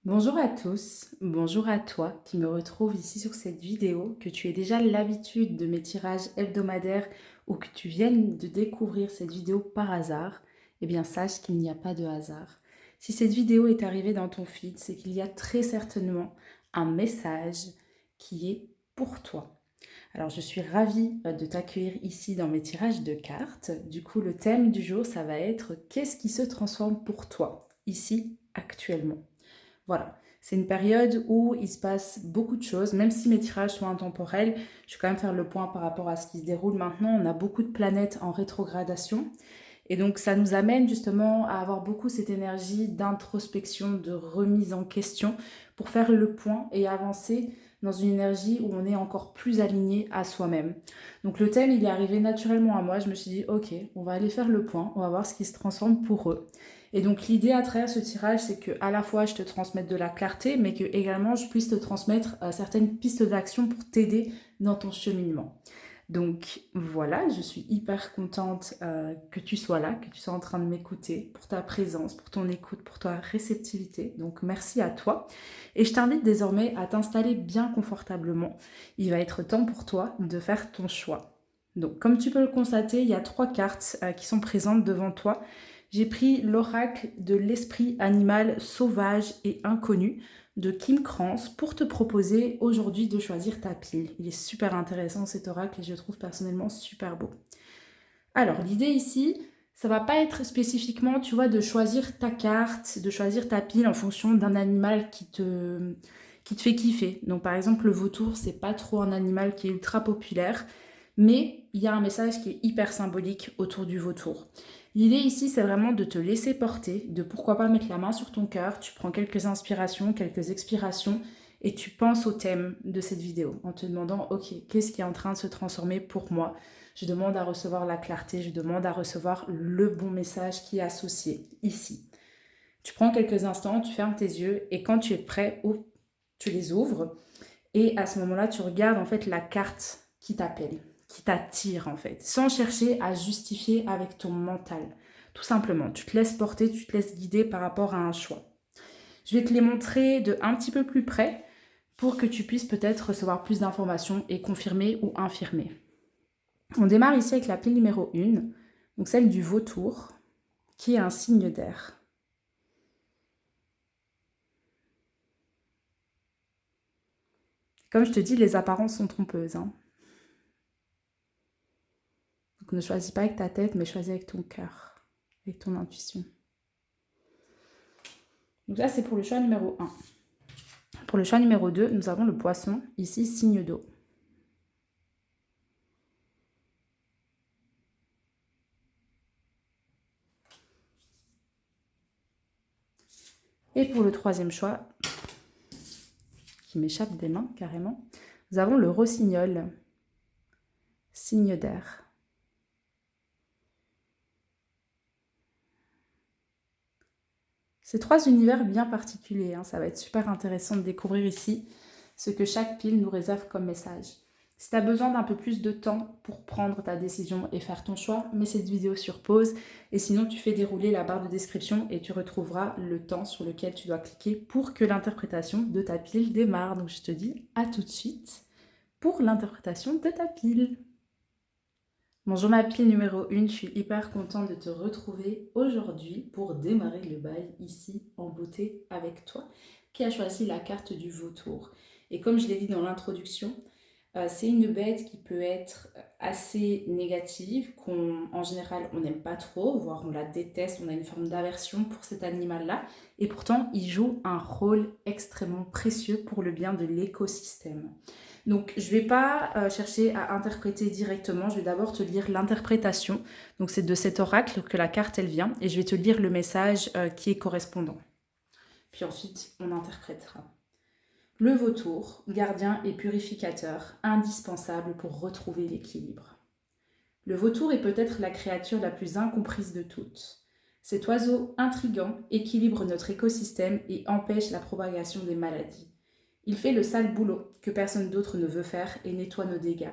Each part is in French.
Bonjour à tous, bonjour à toi qui me retrouve ici sur cette vidéo, que tu aies déjà l'habitude de mes tirages hebdomadaires ou que tu viennes de découvrir cette vidéo par hasard, eh bien sache qu'il n'y a pas de hasard. Si cette vidéo est arrivée dans ton feed, c'est qu'il y a très certainement un message qui est pour toi. Alors je suis ravie de t'accueillir ici dans mes tirages de cartes. Du coup le thème du jour ça va être qu'est-ce qui se transforme pour toi ici actuellement. Voilà, c'est une période où il se passe beaucoup de choses, même si mes tirages sont intemporels, je vais quand même faire le point par rapport à ce qui se déroule maintenant. On a beaucoup de planètes en rétrogradation et donc ça nous amène justement à avoir beaucoup cette énergie d'introspection, de remise en question pour faire le point et avancer dans une énergie où on est encore plus aligné à soi-même. Donc le thème, il est arrivé naturellement à moi. Je me suis dit, ok, on va aller faire le point, on va voir ce qui se transforme pour eux. Et donc l'idée à travers ce tirage, c'est que à la fois je te transmette de la clarté, mais que également je puisse te transmettre certaines pistes d'action pour t'aider dans ton cheminement. Donc voilà, je suis hyper contente que tu sois là, que tu sois en train de m'écouter, pour ta présence, pour ton écoute, pour ta réceptivité. Donc merci à toi. Et je t'invite désormais à t'installer bien confortablement. Il va être temps pour toi de faire ton choix. Donc comme tu peux le constater, il y a 3 cartes qui sont présentes devant toi. J'ai pris l'oracle de l'esprit animal sauvage et inconnu de Kim Krans pour te proposer aujourd'hui de choisir ta pile. Il est super intéressant cet oracle et je le trouve personnellement super beau. Alors l'idée ici, ça va pas être spécifiquement, tu vois, de choisir ta carte, de choisir ta pile en fonction d'un animal qui te fait kiffer. Donc par exemple le vautour, c'est pas trop un animal qui est ultra populaire, mais il y a un message qui est hyper symbolique autour du vautour. L'idée ici, c'est vraiment de te laisser porter, de pourquoi pas mettre la main sur ton cœur, tu prends quelques inspirations, quelques expirations et tu penses au thème de cette vidéo en te demandant, ok, qu'est-ce qui est en train de se transformer pour moi? Je demande à recevoir la clarté, je demande à recevoir le bon message qui est associé ici. Tu prends quelques instants, tu fermes tes yeux et quand tu es prêt, tu les ouvres et à ce moment-là, tu regardes en fait la carte qui t'appelle, qui t'attire en fait, sans chercher à justifier avec ton mental. Tout simplement, tu te laisses porter, tu te laisses guider par rapport à un choix. Je vais te les montrer de un petit peu plus près pour que tu puisses peut-être recevoir plus d'informations et confirmer ou infirmer. On démarre ici avec la pile numéro 1, donc celle du vautour, qui est un signe d'air. Comme je te dis, les apparences sont trompeuses. Donc ne choisis pas avec ta tête, mais choisis avec ton cœur, avec ton intuition. Donc là, c'est pour le choix numéro 1. Pour le choix numéro 2, nous avons le poisson, ici signe d'eau. Et pour le troisième choix, qui m'échappe des mains carrément, nous avons le rossignol, signe d'air. Ces 3 univers bien particuliers, ça va être super intéressant de découvrir ici ce que chaque pile nous réserve comme message. Si tu as besoin d'un peu plus de temps pour prendre ta décision et faire ton choix, mets cette vidéo sur pause et sinon tu fais dérouler la barre de description et tu retrouveras le temps sur lequel tu dois cliquer pour que l'interprétation de ta pile démarre. Donc je te dis à tout de suite pour l'interprétation de ta pile. Bonjour ma pile numéro 1, je suis hyper contente de te retrouver aujourd'hui pour démarrer le bal ici en beauté avec toi qui a choisi la carte du vautour. Et comme je l'ai dit dans l'introduction, c'est une bête qui peut être assez négative, qu'en général on n'aime pas trop, voire on la déteste, on a une forme d'aversion pour cet animal-là. Et pourtant, il joue un rôle extrêmement précieux pour le bien de l'écosystème. Donc, je ne vais pas chercher à interpréter directement, je vais d'abord te lire l'interprétation. Donc, c'est de cet oracle que la carte, elle vient, et je vais te lire le message qui est correspondant. Puis ensuite, on interprétera. Le vautour, gardien et purificateur, indispensable pour retrouver l'équilibre. Le vautour est peut-être la créature la plus incomprise de toutes. Cet oiseau intrigant équilibre notre écosystème et empêche la propagation des maladies. Il fait le sale boulot que personne d'autre ne veut faire et nettoie nos dégâts.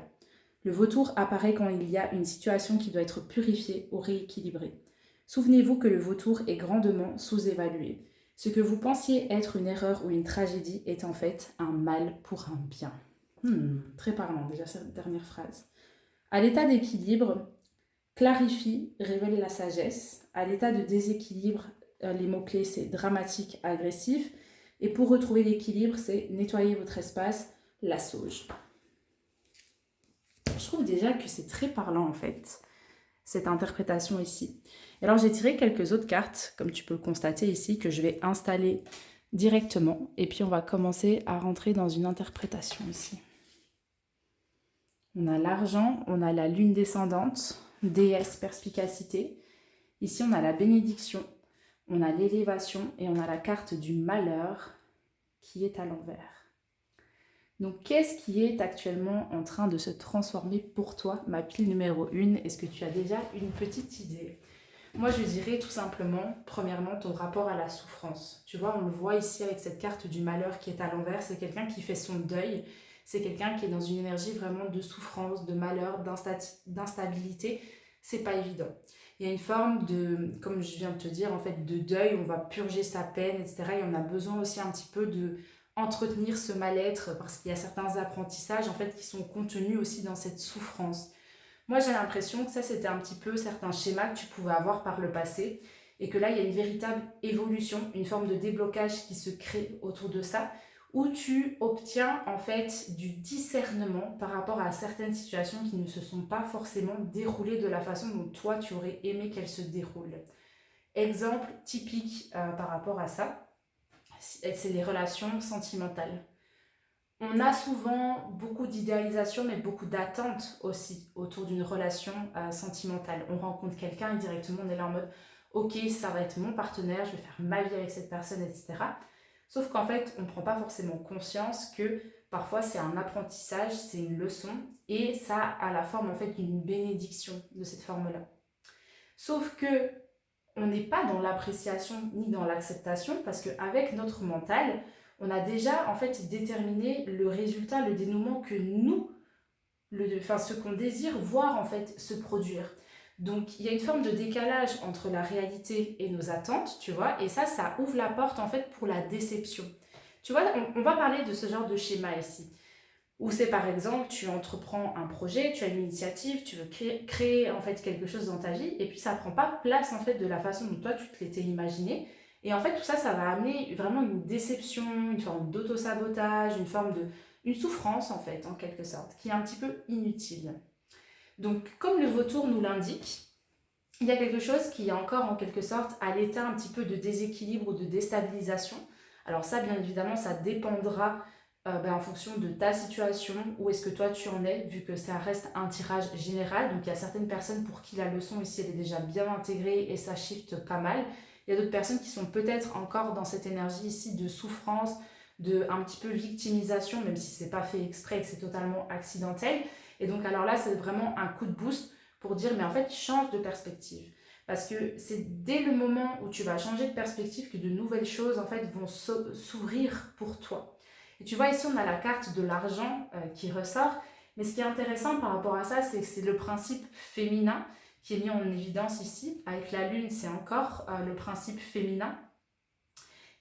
Le vautour apparaît quand il y a une situation qui doit être purifiée ou rééquilibrée. Souvenez-vous que le vautour est grandement sous-évalué. Ce que vous pensiez être une erreur ou une tragédie est en fait un mal pour un bien. Très parlant déjà cette dernière phrase. À l'état d'équilibre, clarifie, révèle la sagesse. À l'état de déséquilibre, les mots-clés c'est dramatique, agressif. Et pour retrouver l'équilibre, c'est nettoyer votre espace, la sauge. Je trouve déjà que c'est très parlant en fait, cette interprétation ici. Et alors j'ai tiré quelques autres cartes, comme tu peux le constater ici, que je vais installer directement. Et puis on va commencer à rentrer dans une interprétation ici. On a l'argent, on a la lune descendante, déesse perspicacité. Ici on a la bénédiction, on a l'élévation et on a la carte du malheur qui est à l'envers. Donc, qu'est-ce qui est actuellement en train de se transformer pour toi, ma pile numéro 1? Est-ce que tu as déjà une petite idée? Moi, je dirais tout simplement, premièrement, ton rapport à la souffrance. Tu vois, on le voit ici avec cette carte du malheur qui est à l'envers. C'est quelqu'un qui fait son deuil. C'est quelqu'un qui est dans une énergie vraiment de souffrance, de malheur, d'instabilité. C'est pas évident. Il y a une forme de, comme je viens de te dire, en fait, de deuil. On va purger sa peine, etc. Et on a besoin aussi un petit peu de entretenir ce mal-être parce qu'il y a certains apprentissages en fait qui sont contenus aussi dans cette souffrance. Moi j'ai l'impression que ça c'était un petit peu certains schémas que tu pouvais avoir par le passé et que là il y a une véritable évolution, une forme de déblocage qui se crée autour de ça où tu obtiens en fait du discernement par rapport à certaines situations qui ne se sont pas forcément déroulées de la façon dont toi tu aurais aimé qu'elles se déroulent. Exemple typique par rapport à ça, c'est les relations sentimentales. On a souvent beaucoup d'idéalisation, mais beaucoup d'attentes aussi autour d'une relation sentimentale. On rencontre quelqu'un et directement on est là en mode ok, ça va être mon partenaire, je vais faire ma vie avec cette personne, etc. Sauf qu'en fait, on ne prend pas forcément conscience que parfois c'est un apprentissage, c'est une leçon, et ça a la forme en fait d'une bénédiction de cette forme-là. Sauf que on n'est pas dans l'appréciation ni dans l'acceptation parce qu'avec notre mental, on a déjà en fait déterminé le résultat, le dénouement que nous, ce qu'on désire voir en fait se produire. Donc il y a une forme de décalage entre la réalité et nos attentes, tu vois, et ça ouvre la porte en fait pour la déception. Tu vois, on va parler de ce genre de schéma ici. Ou c'est par exemple, tu entreprends un projet, tu as une initiative, tu veux créer en fait quelque chose dans ta vie, et puis ça ne prend pas place en fait de la façon dont toi tu te l'étais imaginé. Et en fait tout ça, ça va amener vraiment une déception, une forme d'auto-sabotage, une souffrance en fait en quelque sorte, qui est un petit peu inutile. Donc comme le vautour nous l'indique, il y a quelque chose qui est encore en quelque sorte à l'état un petit peu de déséquilibre ou de déstabilisation. Alors ça, bien évidemment, ça dépendra en fonction de ta situation, où est-ce que toi tu en es, vu que ça reste un tirage général. Donc il y a certaines personnes pour qui la leçon ici elle est déjà bien intégrée et ça shift pas mal. Il y a d'autres personnes qui sont peut-être encore dans cette énergie ici de souffrance, de un petit peu victimisation, même si c'est pas fait exprès et que c'est totalement accidentel. Et donc alors là, c'est vraiment un coup de boost pour dire mais en fait change de perspective. Parce que c'est dès le moment où tu vas changer de perspective que de nouvelles choses en fait vont s'ouvrir pour toi. Et tu vois ici on a la carte de l'argent qui ressort, mais ce qui est intéressant par rapport à ça, c'est que c'est le principe féminin qui est mis en évidence ici. Avec la lune, c'est encore le principe féminin.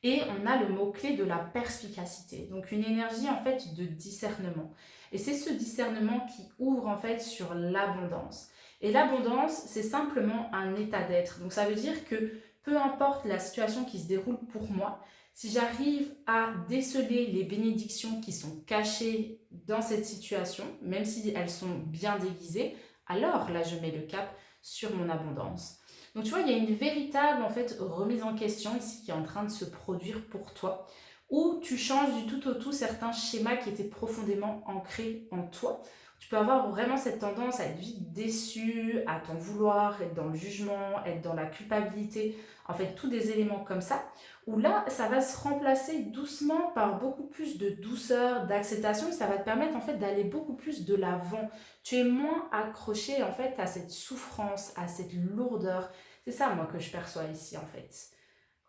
Et on a le mot-clé de la perspicacité, donc une énergie en fait de discernement. Et c'est ce discernement qui ouvre en fait sur l'abondance. Et l'abondance, c'est simplement un état d'être. Donc ça veut dire que peu importe la situation qui se déroule pour moi, si j'arrive à déceler les bénédictions qui sont cachées dans cette situation, même si elles sont bien déguisées, alors là je mets le cap sur mon abondance. Donc tu vois, il y a une véritable en fait remise en question ici qui est en train de se produire pour toi, où tu changes du tout au tout certains schémas qui étaient profondément ancrés en toi. Tu peux avoir vraiment cette tendance à être vite déçu, à t'en vouloir, être dans le jugement, être dans la culpabilité, en fait tous des éléments comme ça, où là ça va se remplacer doucement par beaucoup plus de douceur, d'acceptation, et ça va te permettre en fait d'aller beaucoup plus de l'avant. Tu es moins accroché en fait à cette souffrance, à cette lourdeur. C'est ça moi que je perçois ici en fait,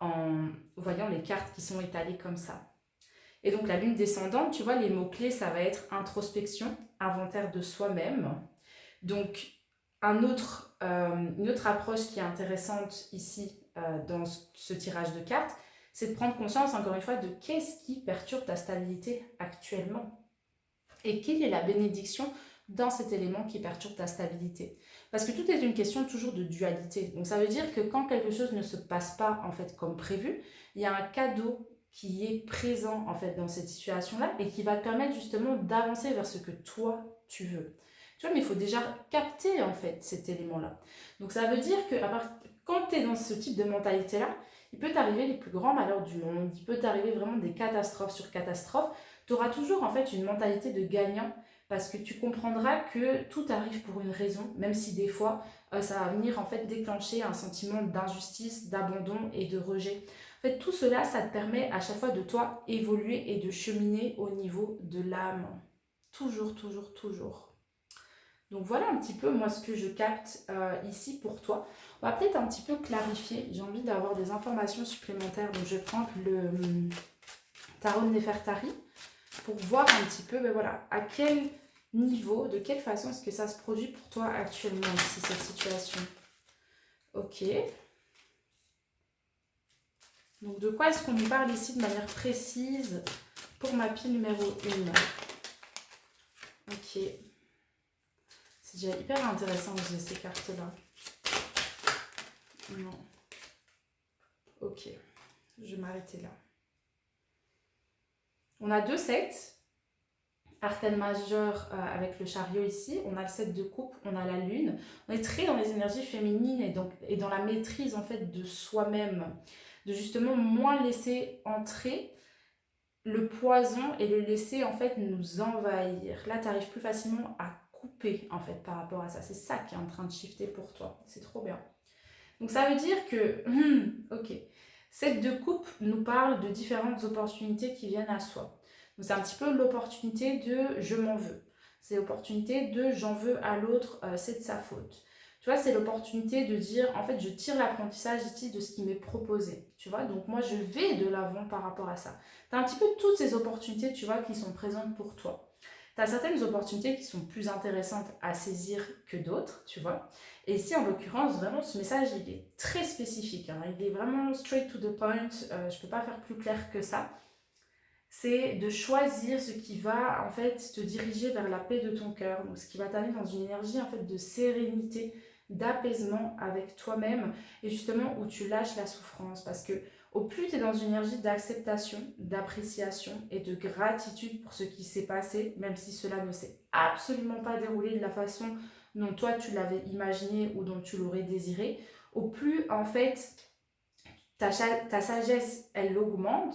en voyant les cartes qui sont étalées comme ça. Et donc la lune descendante, tu vois, les mots-clés, ça va être introspection, inventaire de soi-même. Donc une autre approche qui est intéressante ici dans ce tirage de cartes, c'est de prendre conscience, encore une fois, de qu'est-ce qui perturbe ta stabilité actuellement. Et quelle est la bénédiction dans cet élément qui perturbe ta stabilité. Parce que tout est une question toujours de dualité. Donc ça veut dire que quand quelque chose ne se passe pas en fait comme prévu, il y a un cadeau qui est présent en fait dans cette situation-là et qui va te permettre justement d'avancer vers ce que toi tu veux. Tu vois, mais il faut déjà capter en fait cet élément-là. Donc ça veut dire que quand tu es dans ce type de mentalité-là, il peut t'arriver les plus grands malheurs du monde, il peut t'arriver vraiment des catastrophes sur catastrophes. Tu auras toujours en fait une mentalité de gagnant parce que tu comprendras que tout arrive pour une raison, même si des fois ça va venir en fait déclencher un sentiment d'injustice, d'abandon et de rejet. En fait, tout cela, ça te permet à chaque fois de toi évoluer et de cheminer au niveau de l'âme. Toujours, toujours, toujours. Donc voilà un petit peu moi ce que je capte ici pour toi. On va peut-être un petit peu clarifier. J'ai envie d'avoir des informations supplémentaires. Donc je vais prendre le tarot de Nefertari pour voir un petit peu, ben voilà, à quel niveau, de quelle façon est-ce que ça se produit pour toi actuellement ici, cette situation. Ok. Donc de quoi est-ce qu'on nous parle ici de manière précise pour ma pile numéro 1. Ok. C'est déjà hyper intéressant que j'ai ces cartes-là. Non. Ok. Je vais m'arrêter là. On a 2 sets. Arcane majeur avec le chariot ici, on a le 7 de coupe, on a la lune. On est très dans les énergies féminines et dans la maîtrise en fait de soi-même, de justement moins laisser entrer le poison et le laisser en fait nous envahir. Là, tu arrives plus facilement à couper en fait par rapport à ça. C'est ça qui est en train de shifter pour toi. C'est trop bien. Donc ça veut dire que, ok, 7 de coupe nous parle de différentes opportunités qui viennent à soi. Donc c'est un petit peu l'opportunité de je m'en veux. C'est l'opportunité de j'en veux à l'autre, c'est de sa faute. Tu vois, c'est l'opportunité de dire en fait je tire l'apprentissage ici de ce qui m'est proposé. Tu vois, donc moi je vais de l'avant par rapport à ça. Tu as un petit peu toutes ces opportunités, tu vois, qui sont présentes pour toi. Tu as certaines opportunités qui sont plus intéressantes à saisir que d'autres, tu vois. Et ici, en l'occurrence, vraiment, ce message, il est très spécifique. Hein. Il est vraiment straight to the point. Je ne peux pas faire plus clair que ça. C'est de choisir ce qui va, en fait, te diriger vers la paix de ton cœur. Donc, ce qui va t'amener dans une énergie, en fait, de sérénité, d'apaisement avec toi-même. Et justement, où tu lâches la souffrance. Parce que au plus tu es dans une énergie d'acceptation, d'appréciation et de gratitude pour ce qui s'est passé, même si cela ne s'est absolument pas déroulé de la façon dont toi tu l'avais imaginé ou dont tu l'aurais désiré, au plus en fait ta sagesse elle augmente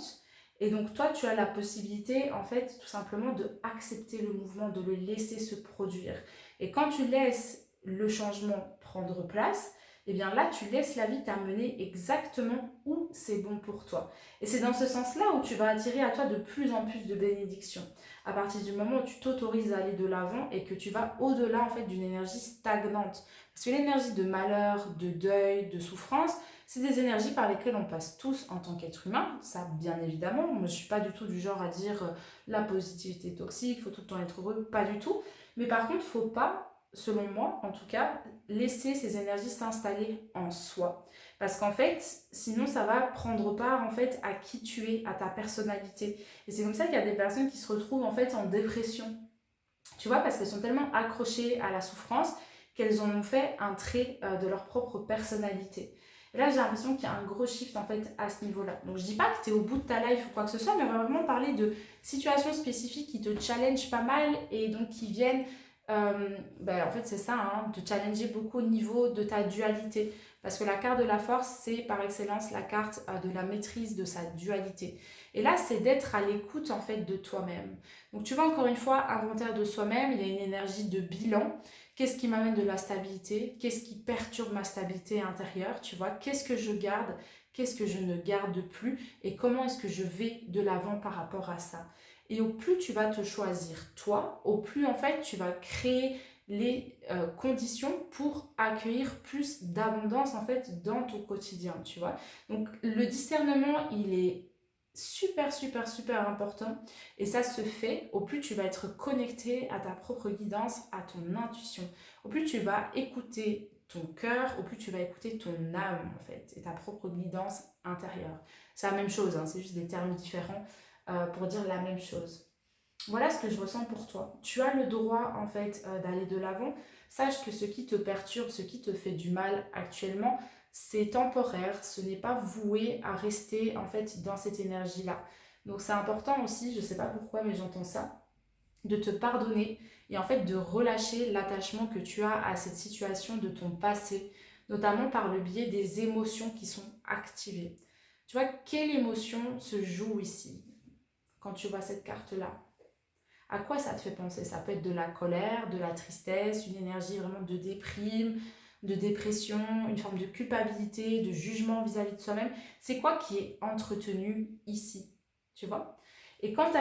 et donc toi tu as la possibilité en fait tout simplement de accepter le mouvement, de le laisser se produire. Et quand tu laisses le changement prendre place, et bien là tu laisses la vie t'amener exactement où c'est bon pour toi. Et c'est dans ce sens-là où tu vas attirer à toi de plus en plus de bénédictions. À partir du moment où tu t'autorises à aller de l'avant et que tu vas au-delà en fait d'une énergie stagnante. Parce que l'énergie de malheur, de deuil, de souffrance, c'est des énergies par lesquelles on passe tous en tant qu'être humain, ça bien évidemment. Moi, je ne suis pas du tout du genre à dire la positivité toxique, il faut tout le temps être heureux, pas du tout. Mais par contre, il ne faut pas, selon moi en tout cas, laisser ces énergies s'installer en soi. Parce qu'en fait, sinon ça va prendre part en fait à qui tu es, à ta personnalité. Et c'est comme ça qu'il y a des personnes qui se retrouvent en fait en dépression. Tu vois, parce qu'elles sont tellement accrochées à la souffrance qu'elles en ont fait un trait de leur propre personnalité. Et là, j'ai l'impression qu'il y a un gros shift en fait à ce niveau-là. Donc, je dis pas que tu es au bout de ta life ou quoi que ce soit, mais on va vraiment parler de situations spécifiques qui te challengent pas mal et donc qui viennent, en fait, c'est ça, hein, te challenger beaucoup au niveau de ta dualité. Parce que la carte de la force, c'est par excellence la carte de la maîtrise de sa dualité. Et là, c'est d'être à l'écoute en fait de toi-même. Donc, tu vois, encore une fois, inventaire de soi-même, il y a une énergie de bilan. Qu'est-ce qui m'amène de la stabilité? Qu'est-ce qui perturbe ma stabilité intérieure? Tu vois, qu'est-ce que je garde? Qu'est-ce que je ne garde plus? Et comment est-ce que je vais de l'avant par rapport à ça? Et au plus tu vas te choisir toi, au plus en fait tu vas créer les conditions pour accueillir plus d'abondance en fait dans ton quotidien, tu vois. Donc le discernement, il est super, super, super important. Et ça se fait au plus tu vas être connecté à ta propre guidance, à ton intuition. Au plus tu vas écouter ton cœur, au plus tu vas écouter ton âme en fait, et ta propre guidance intérieure. C'est la même chose, hein, c'est juste des termes différents pour dire la même chose. Voilà ce que je ressens pour toi. Tu as le droit en fait d'aller de l'avant. Sache que ce qui te perturbe, ce qui te fait du mal actuellement, c'est temporaire. Ce n'est pas voué à rester en fait dans cette énergie-là. Donc c'est important aussi, je ne sais pas pourquoi, mais j'entends ça, de te pardonner et en fait de relâcher l'attachement que tu as à cette situation de ton passé, notamment par le biais des émotions qui sont activées. Tu vois, quelle émotion se joue ici quand tu vois cette carte-là? À quoi ça te fait penser? Ça peut être de la colère, de la tristesse, une énergie vraiment de déprime, de dépression, une forme de culpabilité, de jugement vis-à-vis de soi-même. C'est quoi qui est entretenu ici? Tu vois? Et quand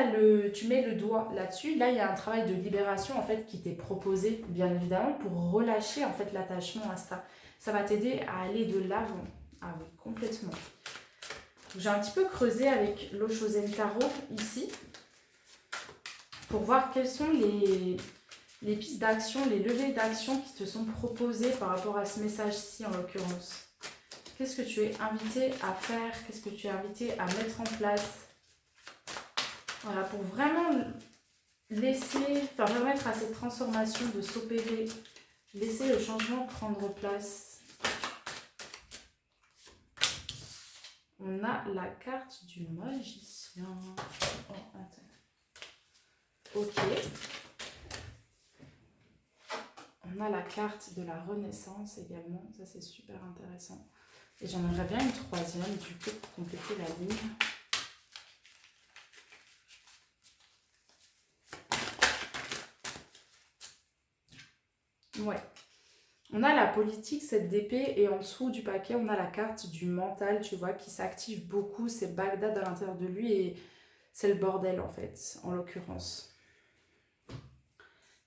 tu mets le doigt là-dessus, là, il y a un travail de libération en fait qui t'est proposé, bien évidemment, pour relâcher en fait l'attachement à ça. Ça va t'aider à aller de l'avant. Ah oui, complètement. J'ai un petit peu creusé avec l'Oshozen Tarot ici pour voir quelles sont les pistes d'action, les levées d'action qui te sont proposées par rapport à ce message-ci en l'occurrence. Qu'est-ce que tu es invité à faire? Qu'est-ce que tu es invité à mettre en place? Voilà, pour vraiment permettre à cette transformation de s'opérer, laisser le changement prendre place. On a la carte du magicien. Oh, attends. Ok. On a la carte de la Renaissance également, ça c'est super intéressant. Et j'en aimerais bien une troisième du coup pour compléter la ligne. Ouais. On a la politique, cette d'épée, et en dessous du paquet, on a la carte du mental, tu vois, qui s'active beaucoup. C'est Bagdad à l'intérieur de lui et c'est le bordel en fait, en l'occurrence.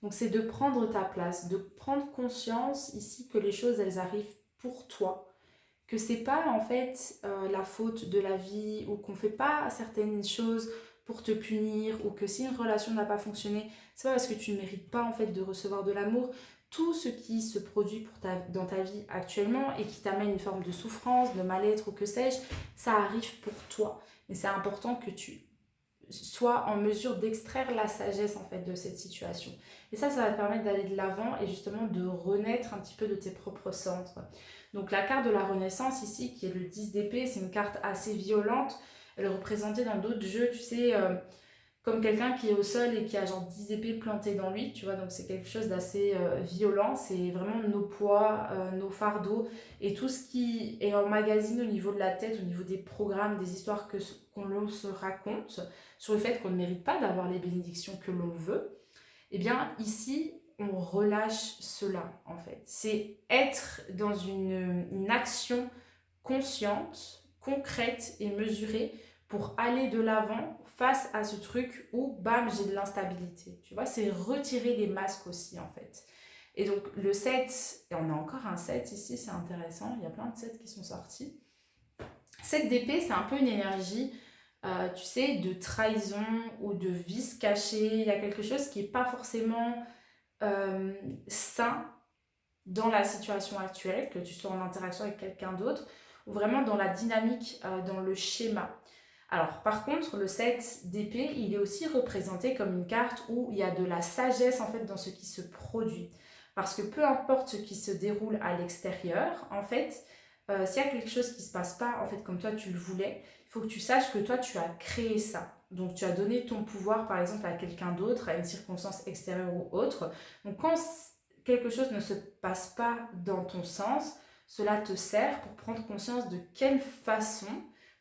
Donc c'est de prendre ta place, de prendre conscience ici que les choses, elles arrivent pour toi. Que c'est pas en fait la faute de la vie ou qu'on fait pas certaines choses pour te punir ou que si une relation n'a pas fonctionné, c'est pas parce que tu ne mérites pas en fait de recevoir de l'amour. Tout ce qui se produit dans ta vie actuellement et qui t'amène une forme de souffrance, de mal-être ou que sais-je, ça arrive pour toi. Mais c'est important que tu sois en mesure d'extraire la sagesse en fait de cette situation. Et ça va te permettre d'aller de l'avant et justement de renaître un petit peu de tes propres centres. Donc la carte de la Renaissance ici, qui est le 10 d'épée, c'est une carte assez violente. Elle est représentée dans d'autres jeux, tu sais, comme quelqu'un qui est au sol et qui a genre 10 épées plantées dans lui, tu vois, donc c'est quelque chose d'assez violent, c'est vraiment nos poids, nos fardeaux et tout ce qui est emmagasiné au niveau de la tête, au niveau des programmes, des histoires qu'on se raconte sur le fait qu'on ne mérite pas d'avoir les bénédictions que l'on veut. Eh bien ici, on relâche cela en fait. C'est être dans une action consciente, concrète et mesurée pour aller de l'avant face à ce truc où bam, j'ai de l'instabilité. Tu vois, c'est retirer les masques aussi en fait. Et donc le 7, et on a encore un 7 ici, c'est intéressant, il y a plein de 7 qui sont sortis. 7 d'épée, c'est un peu une énergie tu sais, de trahison ou de vice caché. Il y a quelque chose qui n'est pas forcément sain dans la situation actuelle, que tu sois en interaction avec quelqu'un d'autre, ou vraiment dans la dynamique, dans le schéma. Alors, par contre, le 7 d'épée, il est aussi représenté comme une carte où il y a de la sagesse en fait dans ce qui se produit. Parce que peu importe ce qui se déroule à l'extérieur, en fait, s'il y a quelque chose qui ne se passe pas en fait comme toi tu le voulais, il faut que tu saches que toi tu as créé ça. Donc tu as donné ton pouvoir par exemple à quelqu'un d'autre, à une circonstance extérieure ou autre. Donc quand quelque chose ne se passe pas dans ton sens, cela te sert pour prendre conscience de quelle façon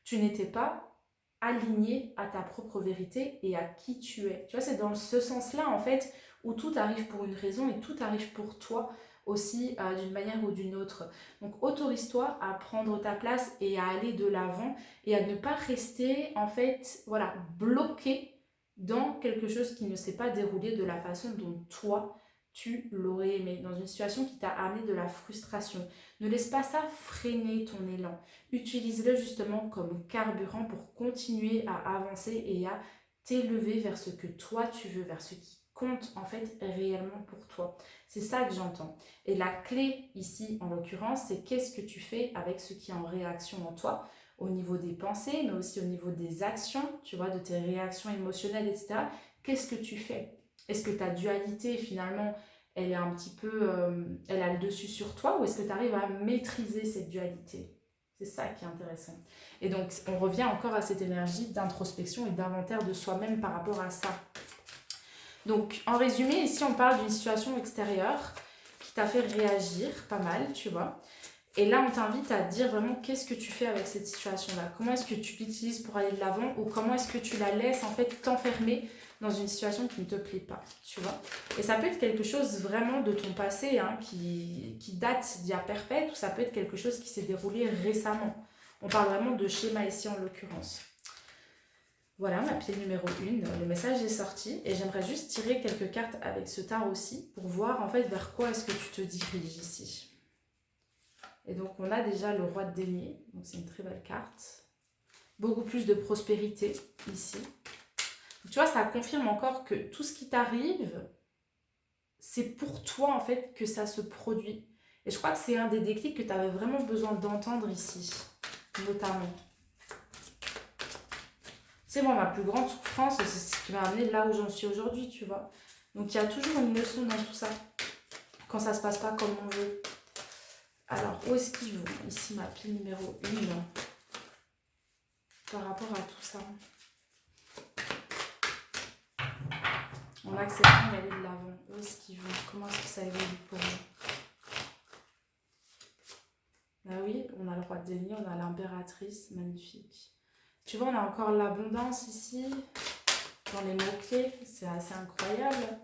tu n'étais pas aligné à ta propre vérité et à qui tu es. Tu vois, c'est dans ce sens-là, en fait, où tout arrive pour une raison et tout arrive pour toi aussi d'une manière ou d'une autre. Donc, autorise-toi à prendre ta place et à aller de l'avant et à ne pas rester, en fait, voilà, bloqué dans quelque chose qui ne s'est pas déroulé de la façon dont toi, tu l'aurais aimé, dans une situation qui t'a amené de la frustration. Ne laisse pas ça freiner ton élan. Utilise-le justement comme carburant pour continuer à avancer et à t'élever vers ce que toi tu veux, vers ce qui compte en fait réellement pour toi. C'est ça que j'entends. Et la clé ici, en l'occurrence, c'est qu'est-ce que tu fais avec ce qui est en réaction en toi au niveau des pensées, mais aussi au niveau des actions, tu vois, de tes réactions émotionnelles, etc. Qu'est-ce que tu fais? Est-ce que ta dualité, finalement, elle est un petit peu, elle a le dessus sur toi, ou est-ce que tu arrives à maîtriser cette dualité? C'est ça qui est intéressant. Et donc, on revient encore à cette énergie d'introspection et d'inventaire de soi-même par rapport à ça. Donc, en résumé, ici, on parle d'une situation extérieure qui t'a fait réagir pas mal, tu vois. Et là, on t'invite à dire vraiment qu'est-ce que tu fais avec cette situation-là. Comment est-ce que tu l'utilises pour aller de l'avant, ou comment est-ce que tu la laisses en fait t'enfermer dans une situation qui ne te plaît pas, tu vois. Et ça peut être quelque chose vraiment de ton passé, hein, qui date d'il y a perpète, ou ça peut être quelque chose qui s'est déroulé récemment. On parle vraiment de schéma ici en l'occurrence. Voilà, ma pile numéro 1, le message est sorti, et j'aimerais juste tirer quelques cartes avec ce tarot aussi pour voir en fait vers quoi est-ce que tu te diriges ici. Et donc on a déjà le roi de denier, donc c'est une très belle carte. Beaucoup plus de prospérité ici. Tu vois, ça confirme encore que tout ce qui t'arrive, c'est pour toi en fait que ça se produit. Et je crois que c'est un des déclics que tu avais vraiment besoin d'entendre ici, notamment. Tu sais, moi, ma plus grande souffrance, c'est ce qui m'a amené là où j'en suis aujourd'hui, tu vois. Donc il y a toujours une leçon dans tout ça, quand ça se passe pas comme on veut. Alors, où est-ce qu'ils vont? Ici, ma pile numéro 1, par rapport à tout ça. En acceptant d'aller de l'avant. Où est-ce qu'ils vont? Comment est-ce que ça évolue pour eux? Bah oui, on a le roi de denier, on a l'impératrice, magnifique. Tu vois, on a encore l'abondance ici, dans les mots-clés, c'est assez incroyable.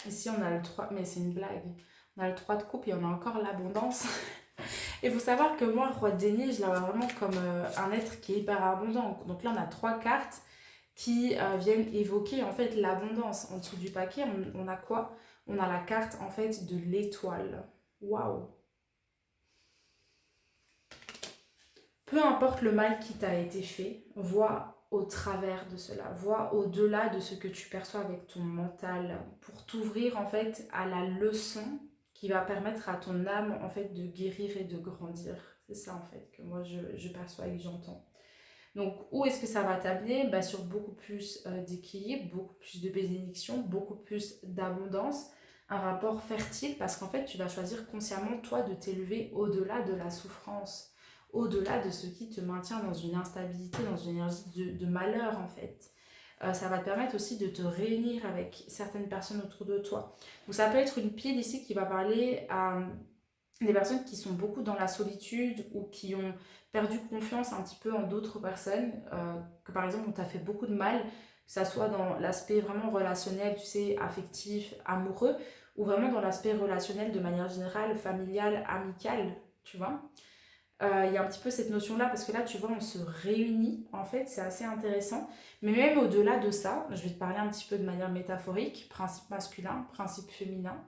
Ici, on a le 3, mais c'est une blague. On a le 3 de coupe et on a encore l'abondance. Il faut savoir que moi, roi de denier, je la vois vraiment comme un être qui est hyper abondant. Donc là, on a 3 cartes qui viennent évoquer en fait l'abondance. En dessous du paquet, on a quoi? On a la carte en fait de l'étoile. Waouh! Peu importe le mal qui t'a été fait, vois au travers de cela, vois au-delà de ce que tu perçois avec ton mental pour t'ouvrir en fait à la leçon qui va permettre à ton âme en fait de guérir et de grandir. C'est ça en fait que moi je perçois et que j'entends. Donc où est-ce que ça va t'amener? Bah, sur beaucoup plus d'équilibre, beaucoup plus de bénédiction, beaucoup plus d'abondance, un rapport fertile parce qu'en fait tu vas choisir consciemment toi de t'élever au-delà de la souffrance, au-delà de ce qui te maintient dans une instabilité, dans une énergie de malheur en fait. Ça va te permettre aussi de te réunir avec certaines personnes autour de toi. Donc ça peut être une pile ici qui va parler à des personnes qui sont beaucoup dans la solitude ou qui ont perdu confiance un petit peu en d'autres personnes, que par exemple on t'a fait beaucoup de mal, que ça soit dans l'aspect vraiment relationnel, tu sais, affectif, amoureux, ou vraiment dans l'aspect relationnel de manière générale, familial, amical, tu vois. Il y a un petit peu cette notion-là, parce que là, tu vois, on se réunit, en fait, c'est assez intéressant. Mais même au-delà de ça, je vais te parler un petit peu de manière métaphorique, principe masculin, principe féminin.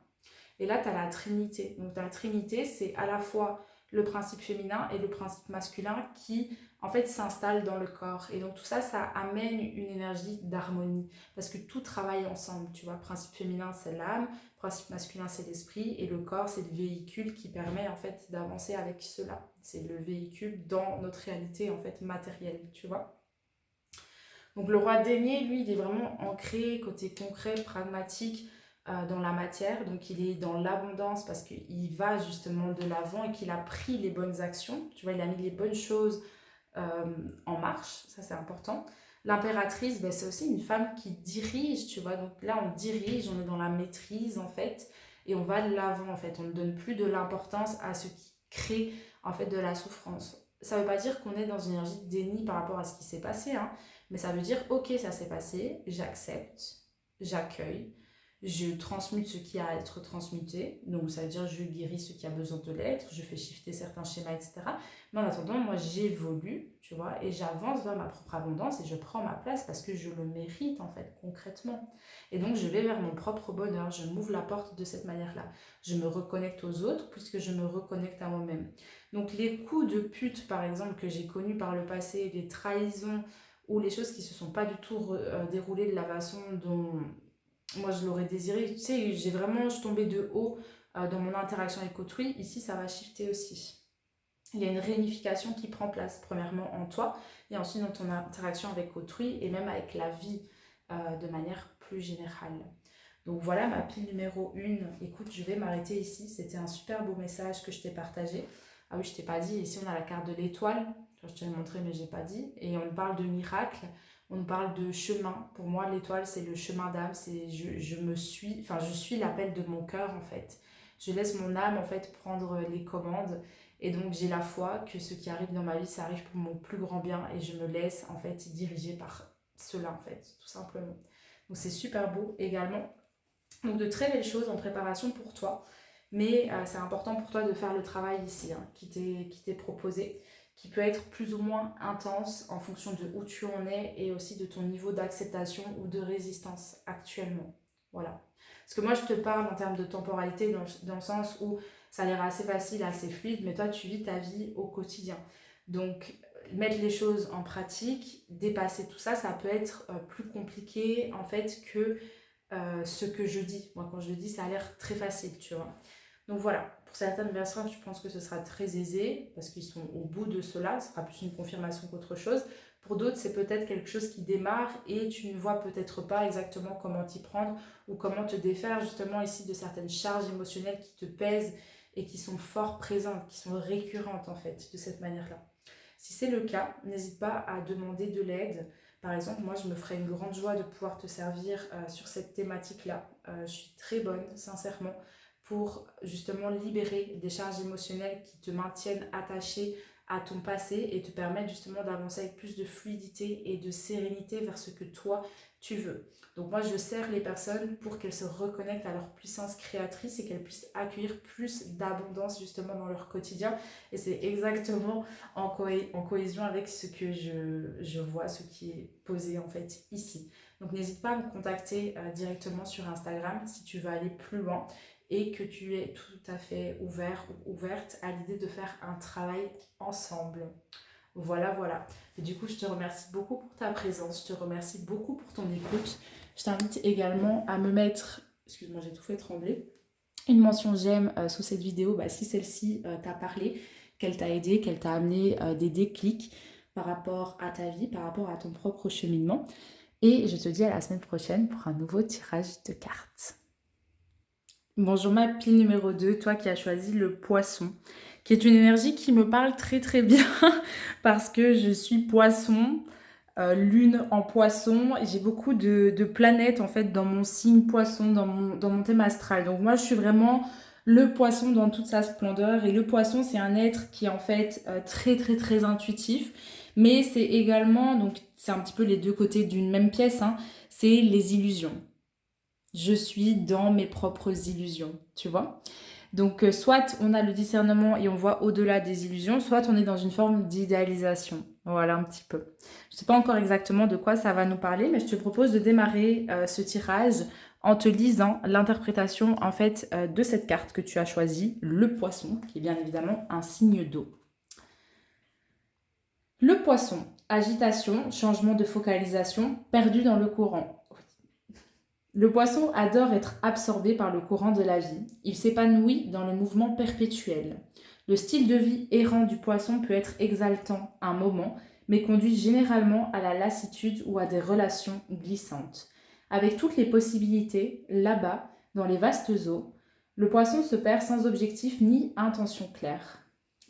Et là, tu as la trinité. Donc, la trinité, c'est à la fois le principe féminin et le principe masculin qui, en fait, s'installent dans le corps. Et donc, tout ça, ça amène une énergie d'harmonie. Parce que tout travaille ensemble, tu vois. Principe féminin, c'est l'âme. Principe masculin, c'est l'esprit. Et le corps, c'est le véhicule qui permet, en fait, d'avancer avec cela. C'est le véhicule dans notre réalité, en fait, matérielle, tu vois. Donc, le roi denier, lui, il est vraiment ancré, côté concret, pragmatique, dans la matière, donc il est dans l'abondance parce qu'il va justement de l'avant et qu'il a pris les bonnes actions, tu vois, il a mis les bonnes choses en marche, ça c'est important. L'impératrice, ben, c'est aussi une femme qui dirige, tu vois, donc là on dirige, on est dans la maîtrise en fait, et on va de l'avant en fait, on ne donne plus de l'importance à ce qui crée en fait de la souffrance. Ça ne veut pas dire qu'on est dans une énergie de déni par rapport à ce qui s'est passé, hein, mais ça veut dire ok, ça s'est passé, j'accepte, j'accueille, je transmute ce qui a à être transmuté, donc ça veut dire je guéris ce qui a besoin de l'être, je fais shifter certains schémas, etc. Mais en attendant, moi j'évolue, tu vois, et j'avance vers ma propre abondance et je prends ma place parce que je le mérite en fait, concrètement. Et donc je vais vers mon propre bonheur, je m'ouvre la porte de cette manière-là. Je me reconnecte aux autres puisque je me reconnecte à moi-même. Donc les coups de pute, par exemple, que j'ai connus par le passé, les trahisons ou les choses qui se sont pas du tout déroulées de la façon dont moi je l'aurais désiré. Tu sais, je suis tombée de haut dans mon interaction avec autrui. Ici, ça va shifter aussi. Il y a une réunification qui prend place, premièrement en toi, et ensuite dans ton interaction avec autrui, et même avec la vie de manière plus générale. Donc voilà ma pile numéro 1. Écoute, je vais m'arrêter ici. C'était un super beau message que je t'ai partagé. Ah oui, je t'ai pas dit. Ici, on a la carte de l'étoile. Je te l'ai montré, mais j'ai pas dit. Et on parle de miracle. On parle de chemin. Pour moi, l'étoile, c'est le chemin d'âme. C'est je suis l'appel de mon cœur en fait. Je laisse mon âme en fait prendre les commandes. Et donc j'ai la foi que ce qui arrive dans ma vie, ça arrive pour mon plus grand bien. Et je me laisse en fait diriger par cela en fait, tout simplement. Donc c'est super beau également. Donc de très belles choses en préparation pour toi, mais c'est important pour toi de faire le travail ici qui t'est proposé, qui peut être plus ou moins intense en fonction de où tu en es et aussi de ton niveau d'acceptation ou de résistance actuellement. Voilà. Parce que moi je te parle en termes de temporalité dans le sens où ça a l'air assez facile, assez fluide, mais toi tu vis ta vie au quotidien. Donc mettre les choses en pratique, dépasser tout ça, ça peut être plus compliqué en fait que ce que je dis. Moi, quand je le dis, ça a l'air très facile, tu vois. Donc voilà, pour certaines personnes, je pense que ce sera très aisé parce qu'ils sont au bout de cela. Ce sera plus une confirmation qu'autre chose. Pour d'autres, c'est peut-être quelque chose qui démarre et tu ne vois peut-être pas exactement comment t'y prendre ou comment te défaire justement ici de certaines charges émotionnelles qui te pèsent et qui sont fort présentes, qui sont récurrentes en fait, de cette manière-là. Si c'est le cas, n'hésite pas à demander de l'aide. Par exemple, moi, je me ferais une grande joie de pouvoir te servir sur cette thématique-là. Je suis très bonne, sincèrement, pour justement libérer des charges émotionnelles qui te maintiennent attaché à ton passé et te permettre justement d'avancer avec plus de fluidité et de sérénité vers ce que toi, tu veux. Donc moi, je sers les personnes pour qu'elles se reconnectent à leur puissance créatrice et qu'elles puissent accueillir plus d'abondance justement dans leur quotidien. Et c'est exactement en cohésion avec ce que je vois, ce qui est posé en fait ici. Donc n'hésite pas à me contacter directement sur Instagram si tu veux aller plus loin et que tu es tout à fait ouvert ou ouverte à l'idée de faire un travail ensemble. Voilà, voilà. Et du coup, je te remercie beaucoup pour ta présence, je te remercie beaucoup pour ton écoute. Je t'invite également à me mettre, excuse-moi, j'ai tout fait trembler, une mention j'aime sous cette vidéo si celle-ci t'a parlé, qu'elle t'a aidé, qu'elle t'a amené des déclics par rapport à ta vie, par rapport à ton propre cheminement. Et je te dis à la semaine prochaine pour un nouveau tirage de cartes. Bonjour ma pile numéro 2, toi qui as choisi le poisson, qui est une énergie qui me parle très très bien parce que je suis poisson, lune en poisson, et j'ai beaucoup de planètes en fait dans mon signe poisson, dans mon thème astral. Donc moi je suis vraiment le poisson dans toute sa splendeur, et le poisson c'est un être qui est en fait très très très intuitif, mais c'est également, donc c'est un petit peu les deux côtés d'une même pièce, c'est les illusions. Je suis dans mes propres illusions, tu vois. Donc soit on a le discernement et on voit au-delà des illusions, soit on est dans une forme d'idéalisation. Voilà un petit peu. Je ne sais pas encore exactement de quoi ça va nous parler, mais je te propose de démarrer ce tirage en te lisant l'interprétation en fait de cette carte que tu as choisie, le poisson, qui est bien évidemment un signe d'eau. Le poisson, agitation, changement de focalisation, perdu dans le courant. Le poisson adore être absorbé par le courant de la vie. Il s'épanouit dans le mouvement perpétuel. Le style de vie errant du poisson peut être exaltant un moment, mais conduit généralement à la lassitude ou à des relations glissantes. Avec toutes les possibilités, là-bas, dans les vastes eaux, le poisson se perd sans objectif ni intention claire.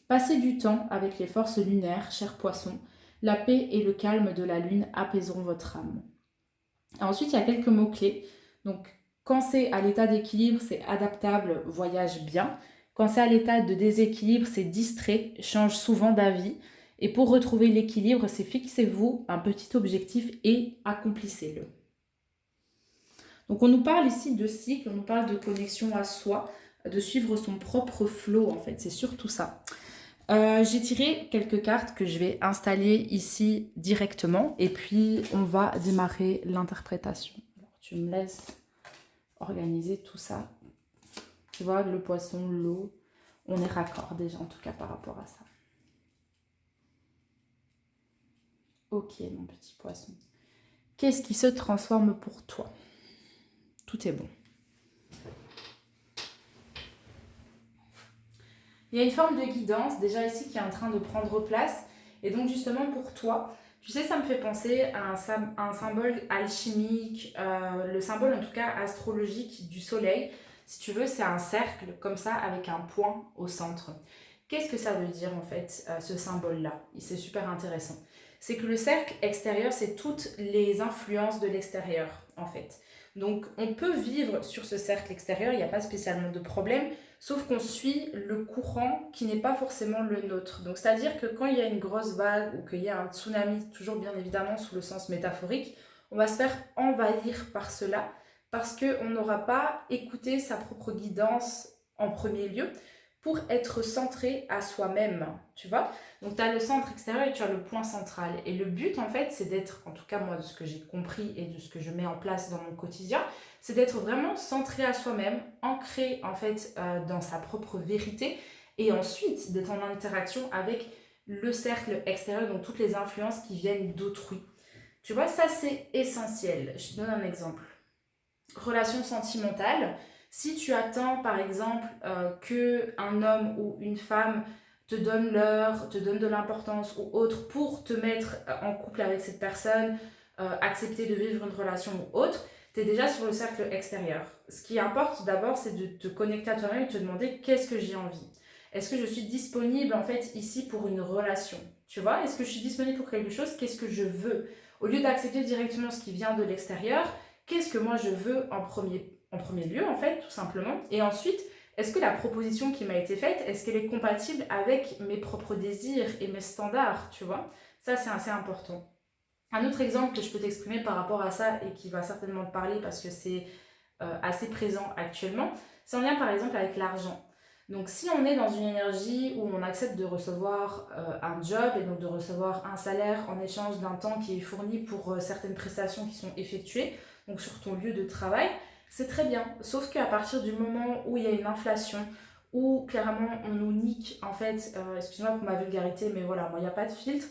Passez du temps avec les forces lunaires, cher poisson. La paix et le calme de la lune apaiseront votre âme. Ensuite, il y a quelques mots-clés. Donc, quand c'est à l'état d'équilibre, c'est adaptable, voyage bien. Quand c'est à l'état de déséquilibre, c'est distrait, change souvent d'avis. Et pour retrouver l'équilibre, c'est fixez-vous un petit objectif et accomplissez-le. Donc on nous parle ici de cycle, on nous parle de connexion à soi, de suivre son propre flow en fait, c'est surtout ça. J'ai tiré quelques cartes que je vais installer ici directement et puis on va démarrer l'interprétation. Tu me laisses organiser tout ça. Tu vois, le poisson, l'eau, on est raccord déjà en tout cas par rapport à ça. Ok mon petit poisson. Qu'est-ce qui se transforme pour toi? Tout est bon. Il y a une forme de guidance déjà ici qui est en train de prendre place. Et donc justement pour toi, tu sais, ça me fait penser à un symbole alchimique, le symbole en tout cas astrologique du soleil. Si tu veux, c'est un cercle comme ça avec un point au centre. Qu'est-ce que ça veut dire en fait, ce symbole-là? C'est super intéressant. C'est que le cercle extérieur, c'est toutes les influences de l'extérieur en fait. Donc on peut vivre sur ce cercle extérieur, il n'y a pas spécialement de problème, sauf qu'on suit le courant qui n'est pas forcément le nôtre. Donc c'est-à-dire que quand il y a une grosse vague ou qu'il y a un tsunami, toujours bien évidemment sous le sens métaphorique, on va se faire envahir par cela parce qu'on n'aura pas écouté sa propre guidance en premier lieu pour être centré à soi-même, tu vois. Donc tu as le centre extérieur et tu as le point central. Et le but en fait, c'est d'être, en tout cas moi de ce que j'ai compris et de ce que je mets en place dans mon quotidien, c'est d'être vraiment centré à soi-même, ancré en fait dans sa propre vérité et ensuite d'être en interaction avec le cercle extérieur, donc toutes les influences qui viennent d'autrui. Tu vois, ça c'est essentiel. Je te donne un exemple. Relation sentimentale. Si tu attends par exemple qu'un homme ou une femme te donne l'heure, te donne de l'importance ou autre pour te mettre en couple avec cette personne, accepter de vivre une relation ou autre, tu es déjà sur le cercle extérieur. Ce qui importe d'abord, c'est de te connecter à toi-même et de te demander qu'est-ce que j'ai envie. Est-ce que je suis disponible en fait ici pour une relation? Tu vois, est-ce que je suis disponible pour quelque chose? Qu'est-ce que je veux? Au lieu d'accepter directement ce qui vient de l'extérieur, qu'est-ce que moi je veux en premier lieu en fait, tout simplement. Et ensuite, est-ce que la proposition qui m'a été faite, est-ce qu'elle est compatible avec mes propres désirs et mes standards, tu vois? Ça, c'est assez important. Un autre exemple que je peux t'exprimer par rapport à ça et qui va certainement te parler parce que c'est assez présent actuellement, c'est en lien par exemple avec l'argent. Donc si on est dans une énergie où on accepte de recevoir un job et donc de recevoir un salaire en échange d'un temps qui est fourni pour certaines prestations qui sont effectuées, donc sur ton lieu de travail, c'est très bien. Sauf qu'à partir du moment où il y a une inflation, où clairement on nous nique, en fait, excuse-moi pour ma vulgarité, mais voilà, moi il n'y a pas de filtre,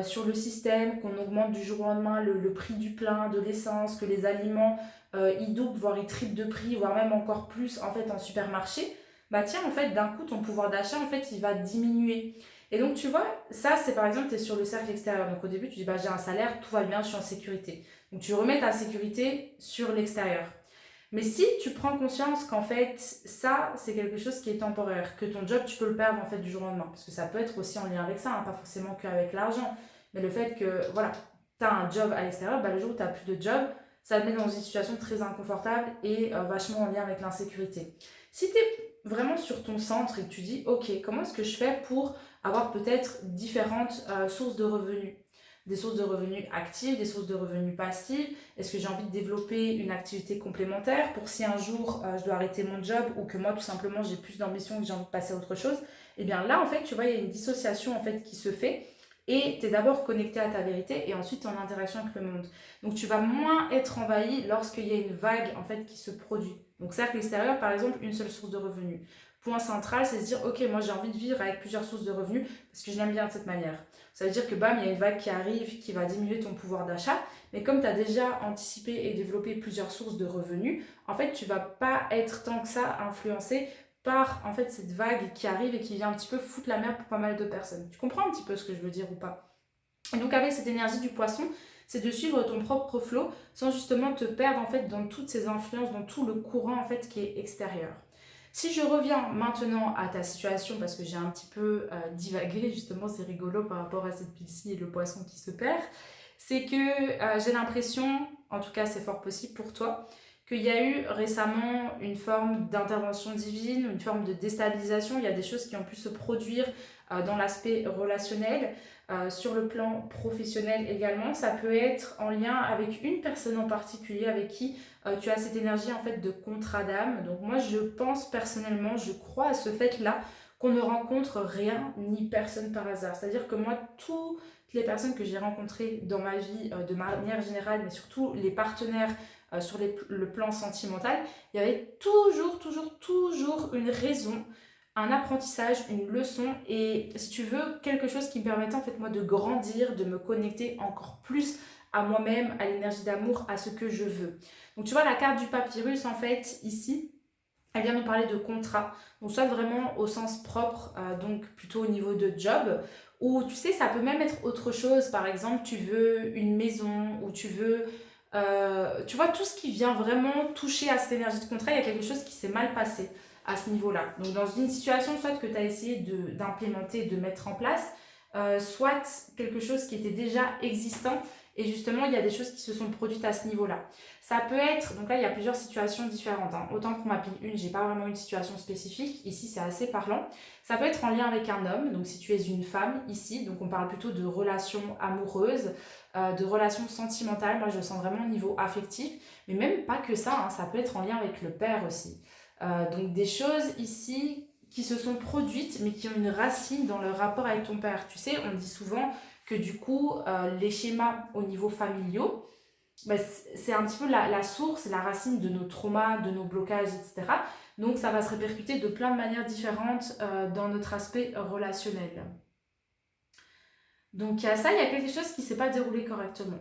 sur le système, qu'on augmente du jour au lendemain le prix du plein, de l'essence, que les aliments ils doublent, voire ils triplent de prix, voire même encore plus en fait en supermarché, bah tiens, en fait, d'un coup, ton pouvoir d'achat, en fait, il va diminuer. Et donc, tu vois, ça, c'est par exemple, tu es sur le cercle extérieur. Donc, au début, tu dis, bah, j'ai un salaire, tout va bien, je suis en sécurité. Donc, tu remets ta sécurité sur l'extérieur. Mais si tu prends conscience qu'en fait, ça, c'est quelque chose qui est temporaire, que ton job, tu peux le perdre en fait du jour au lendemain, parce que ça peut être aussi en lien avec ça, hein, pas forcément qu'avec l'argent, mais le fait que, voilà, tu as un job à l'extérieur, bah, le jour où tu n'as plus de job, ça te met dans une situation très inconfortable et vachement en lien avec l'insécurité. Si tu es vraiment sur ton centre et que tu dis, ok, comment est-ce que je fais pour avoir peut-être différentes sources de revenus? Des sources de revenus actives, des sources de revenus passives. Est-ce que j'ai envie de développer une activité complémentaire pour si un jour je dois arrêter mon job ou que moi tout simplement j'ai plus d'ambition que j'ai envie de passer à autre chose? Et bien là en fait tu vois il y a une dissociation en fait qui se fait et tu es d'abord connecté à ta vérité et ensuite tu es en interaction avec le monde. Donc tu vas moins être envahi lorsqu'il y a une vague en fait qui se produit. Donc cercle extérieur par exemple une seule source de revenus. Point central c'est de se dire ok moi j'ai envie de vivre avec plusieurs sources de revenus parce que je l'aime bien de cette manière. Ça veut dire que bam, il y a une vague qui arrive qui va diminuer ton pouvoir d'achat. Mais comme tu as déjà anticipé et développé plusieurs sources de revenus, en fait, tu vas pas être tant que ça influencé par en fait cette vague qui arrive et qui vient un petit peu foutre la merde pour pas mal de personnes. Tu comprends un petit peu ce que je veux dire ou pas? Et donc avec cette énergie du poisson, c'est de suivre ton propre flow sans justement te perdre en fait dans toutes ces influences, dans tout le courant en fait qui est extérieur. Si je reviens maintenant à ta situation, parce que j'ai un petit peu divagué, justement c'est rigolo par rapport à cette pile-ci et le poisson qui se perd, c'est que j'ai l'impression, en tout cas c'est fort possible pour toi, qu'il y a eu récemment une forme d'intervention divine, une forme de déstabilisation. Il y a des choses qui ont pu se produire dans l'aspect relationnel, sur le plan professionnel également. Ça peut être en lien avec une personne en particulier avec qui tu as cette énergie en fait de contrat d'âme. Donc moi je pense personnellement, je crois à ce fait-là qu'on ne rencontre rien ni personne par hasard. C'est-à-dire que moi, toutes les personnes que j'ai rencontrées dans ma vie de manière générale, mais surtout les partenaires sur le plan sentimental, il y avait toujours une raison, un apprentissage, une leçon et si tu veux, quelque chose qui me permettait en fait moi de grandir, de me connecter encore plus à moi-même, à l'énergie d'amour, à ce que je veux. Donc tu vois la carte du papyrus en fait ici, elle vient nous parler de contrat, donc soit vraiment au sens propre, donc plutôt au niveau de job, ou tu sais, ça peut même être autre chose, par exemple, tu veux une maison, ou tu veux, tu vois, tout ce qui vient vraiment toucher à cette énergie de contrat, il y a quelque chose qui s'est mal passé à ce niveau-là. Donc dans une situation, soit que tu as essayé d'implémenter, de mettre en place, soit quelque chose qui était déjà existant, et justement, il y a des choses qui se sont produites à ce niveau-là. Ça peut être, donc là il y a plusieurs situations différentes, hein. Autant pour ma pile 1, j'ai pas vraiment une situation spécifique, ici c'est assez parlant. Ça peut être en lien avec un homme, donc si tu es une femme ici, donc on parle plutôt de relations amoureuses, de relations sentimentales, moi je le sens vraiment au niveau affectif, mais même pas que ça, hein, ça peut être en lien avec le père aussi. Donc des choses ici qui se sont produites mais qui ont une racine dans le rapport avec ton père. Tu sais, on dit souvent que du coup les schémas au niveau familiaux, bah, c'est un petit peu la source, la racine de nos traumas, de nos blocages, etc. Donc ça va se répercuter de plein de manières différentes dans notre aspect relationnel. Donc il y a ça, il y a quelque chose qui ne s'est pas déroulé correctement.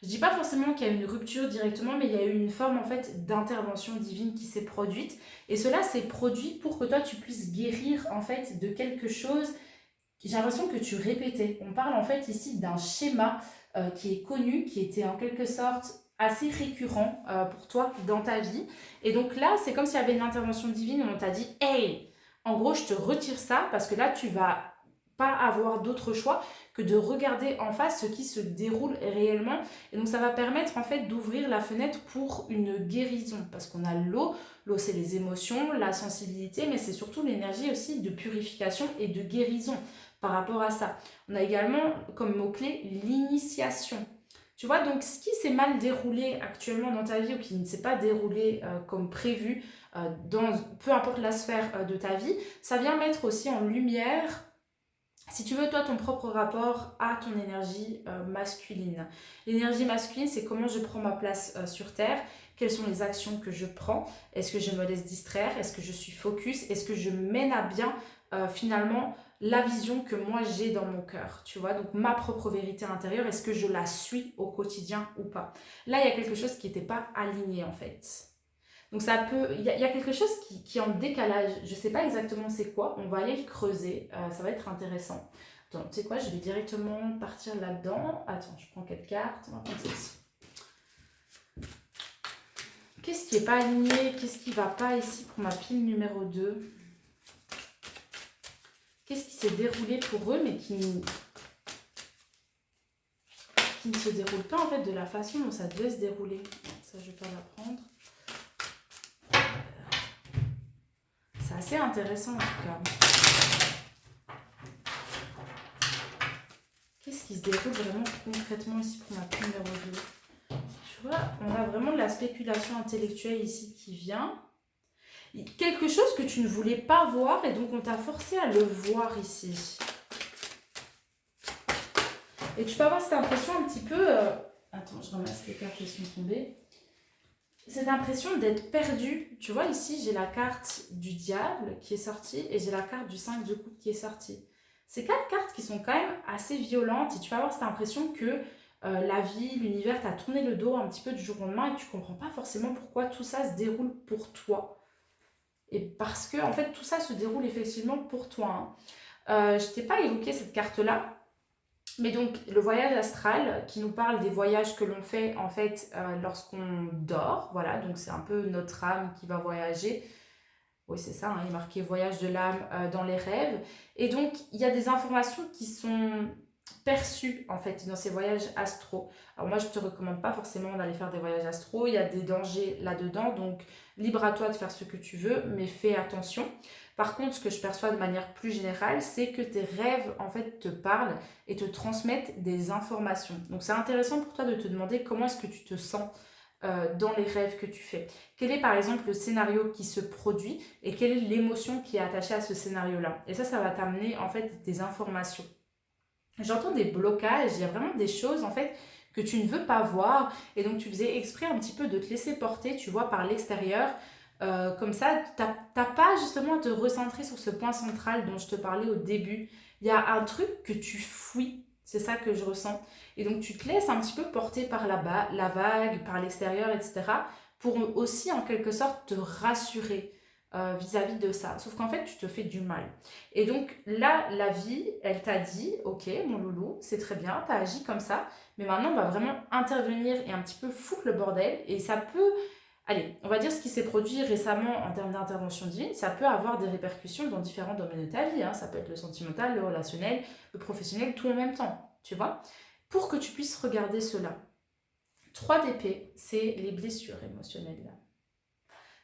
Je ne dis pas forcément qu'il y a eu une rupture directement, mais il y a eu une forme en fait d'intervention divine qui s'est produite. Et cela s'est produit pour que toi tu puisses guérir en fait de quelque chose. J'ai l'impression que tu répétais. On parle en fait ici d'un schéma qui est connu, qui était en quelque sorte assez récurrent pour toi dans ta vie. Et donc là, c'est comme s'il y avait une intervention divine où on t'a dit « Hey, en gros, je te retire ça parce que là, tu vas pas avoir d'autre choix que de regarder en face ce qui se déroule réellement. Et donc, ça va permettre en fait d'ouvrir la fenêtre pour une guérison. Parce qu'on a l'eau. L'eau, c'est les émotions, la sensibilité, mais c'est surtout l'énergie aussi de purification et de guérison par rapport à ça. On a également comme mot-clé l'initiation. Tu vois, donc ce qui s'est mal déroulé actuellement dans ta vie ou qui ne s'est pas déroulé comme prévu, dans peu importe la sphère de ta vie, ça vient mettre aussi en lumière, si tu veux, toi, ton propre rapport à ton énergie masculine. L'énergie masculine, c'est comment je prends ma place sur Terre, quelles sont les actions que je prends, est-ce que je me laisse distraire, est-ce que je suis focus, est-ce que je mène à bien finalement la vision que moi j'ai dans mon cœur, tu vois, donc ma propre vérité intérieure, est-ce que je la suis au quotidien ou pas. Là, il y a quelque chose qui n'était pas aligné en fait. Donc ça peut, il y a quelque chose qui est en décalage, je ne sais pas exactement c'est quoi, on va aller le creuser, ça va être intéressant. Attends, tu sais quoi, je vais directement partir là-dedans. Attends, je prends 4 cartes, on va prendre celle-ci. Qu'est-ce qui n'est pas aligné, qu'est-ce qui ne va pas ici pour ma pile numéro 2? Qu'est-ce qui s'est déroulé pour eux mais qui ne se déroule pas en fait de la façon dont ça devait se dérouler? Ça, je ne vais pas la prendre. C'est assez intéressant en tout cas. Qu'est-ce qui se déroule vraiment concrètement ici pour ma pile numéro 2? Tu vois, on a vraiment de la spéculation intellectuelle ici qui vient. Quelque chose que tu ne voulais pas voir et donc on t'a forcé à le voir ici. Et tu peux avoir cette impression un petit peu... Attends, je ramasse les cartes qui sont tombées. Cette impression d'être perdu. Tu vois, ici, j'ai la carte du diable qui est sortie et j'ai la carte du 5 de coupe qui est sortie. Ces 4 cartes qui sont quand même assez violentes et tu vas avoir cette impression que la vie, l'univers t'a tourné le dos un petit peu du jour au lendemain et tu ne comprends pas forcément pourquoi tout ça se déroule pour toi. Et parce que, en fait, tout ça se déroule effectivement pour toi. Hein. Je ne t'ai pas évoqué cette carte-là. Mais donc, le voyage astral qui nous parle des voyages que l'on fait en fait lorsqu'on dort. Voilà, donc c'est un peu notre âme qui va voyager. Oui, c'est ça, hein, il est marqué voyage de l'âme dans les rêves. Et donc, il y a des informations qui sont perçu en fait dans ces voyages astro. Alors moi je te recommande pas forcément d'aller faire des voyages astro, il y a des dangers là-dedans, donc libre à toi de faire ce que tu veux, mais fais attention. Par contre, ce que je perçois de manière plus générale, c'est que tes rêves en fait te parlent et te transmettent des informations. Donc c'est intéressant pour toi de te demander comment est-ce que tu te sens dans les rêves que tu fais. Quel est par exemple le scénario qui se produit et quelle est l'émotion qui est attachée à ce scénario-là. Et ça va t'amener en fait des informations. J'entends des blocages, il y a vraiment des choses en fait que tu ne veux pas voir et donc tu faisais exprès un petit peu de te laisser porter, tu vois, par l'extérieur. Comme ça, t'as pas justement à te recentrer sur ce point central dont je te parlais au début. Il y a un truc que tu fuis, c'est ça que je ressens. Et donc tu te laisses un petit peu porter par la vague, par l'extérieur, etc. pour aussi en quelque sorte te rassurer vis-à-vis de ça. Sauf qu'en fait, tu te fais du mal. Et donc là, la vie, elle t'a dit, ok, mon loulou, c'est très bien, t'as agi comme ça, mais maintenant, on va vraiment intervenir et un petit peu foutre le bordel. Et ça peut, allez, on va dire ce qui s'est produit récemment en termes d'intervention divine, ça peut avoir des répercussions dans différents domaines de ta vie. Hein. Ça peut être le sentimental, le relationnel, le professionnel, tout en même temps, tu vois. Pour que tu puisses regarder cela. 3 d'épée, c'est les blessures émotionnelles.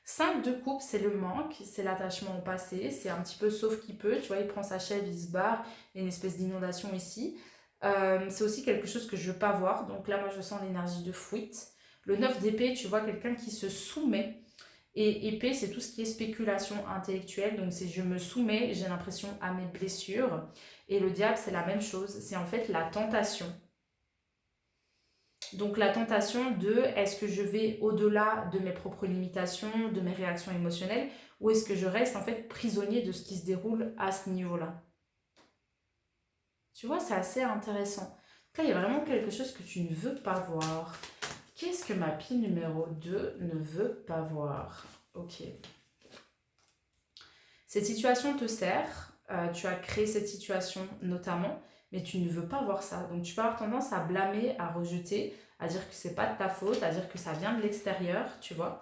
5 de coupe, c'est le manque, c'est l'attachement au passé, c'est un petit peu sauf qui peut, tu vois, il prend sa chaise, il se barre, il y a une espèce d'inondation ici. C'est aussi quelque chose que je veux pas voir, donc là moi je sens l'énergie de fuite. Le 9 d'épée, tu vois quelqu'un qui se soumet, et épée c'est tout ce qui est spéculation intellectuelle, donc c'est je me soumets, j'ai l'impression à mes blessures. Et le diable c'est la même chose, c'est en fait la tentation. Donc la tentation de est-ce que je vais au-delà de mes propres limitations, de mes réactions émotionnelles, ou est-ce que je reste en fait prisonnier de ce qui se déroule à ce niveau-là. Tu vois, c'est assez intéressant. Donc là, il y a vraiment quelque chose que tu ne veux pas voir. Qu'est-ce que ma pile numéro 2 ne veut pas voir? Ok. Cette situation te sert, tu as créé cette situation notamment, mais tu ne veux pas voir ça. Donc tu peux avoir tendance à blâmer, à rejeter, à dire que c'est pas de ta faute, à dire que ça vient de l'extérieur, tu vois.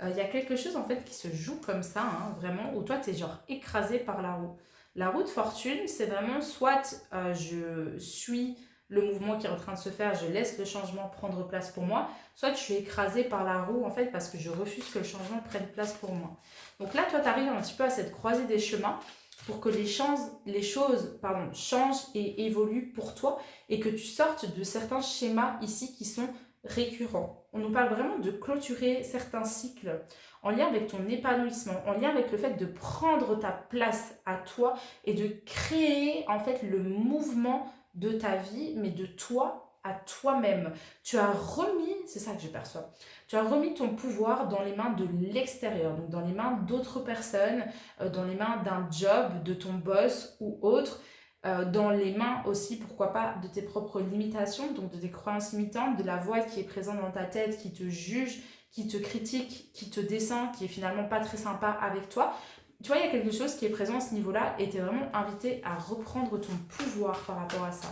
Il y a quelque chose en fait qui se joue comme ça, hein, vraiment, où toi tu es genre écrasé par la roue. La roue de fortune, c'est vraiment soit je suis le mouvement qui est en train de se faire, je laisse le changement prendre place pour moi, soit je suis écrasée par la roue en fait parce que je refuse que le changement prenne place pour moi. Donc là, toi, tu arrives un petit peu à cette croisée des chemins pour que les choses changent et évoluent pour toi et que tu sortes de certains schémas ici qui sont récurrents. On nous parle vraiment de clôturer certains cycles en lien avec ton épanouissement, en lien avec le fait de prendre ta place à toi et de créer en fait le mouvement de ta vie, mais de toi à toi-même. Tu as remis, c'est ça que je perçois, tu as remis ton pouvoir dans les mains de l'extérieur, donc dans les mains d'autres personnes, dans les mains d'un job, de ton boss ou autre, dans les mains aussi, pourquoi pas, de tes propres limitations, donc de tes croyances limitantes, de la voix qui est présente dans ta tête, qui te juge, qui te critique, qui te descend, qui est finalement pas très sympa avec toi. Tu vois, il y a quelque chose qui est présent à ce niveau-là et tu es vraiment invité à reprendre ton pouvoir par rapport à ça.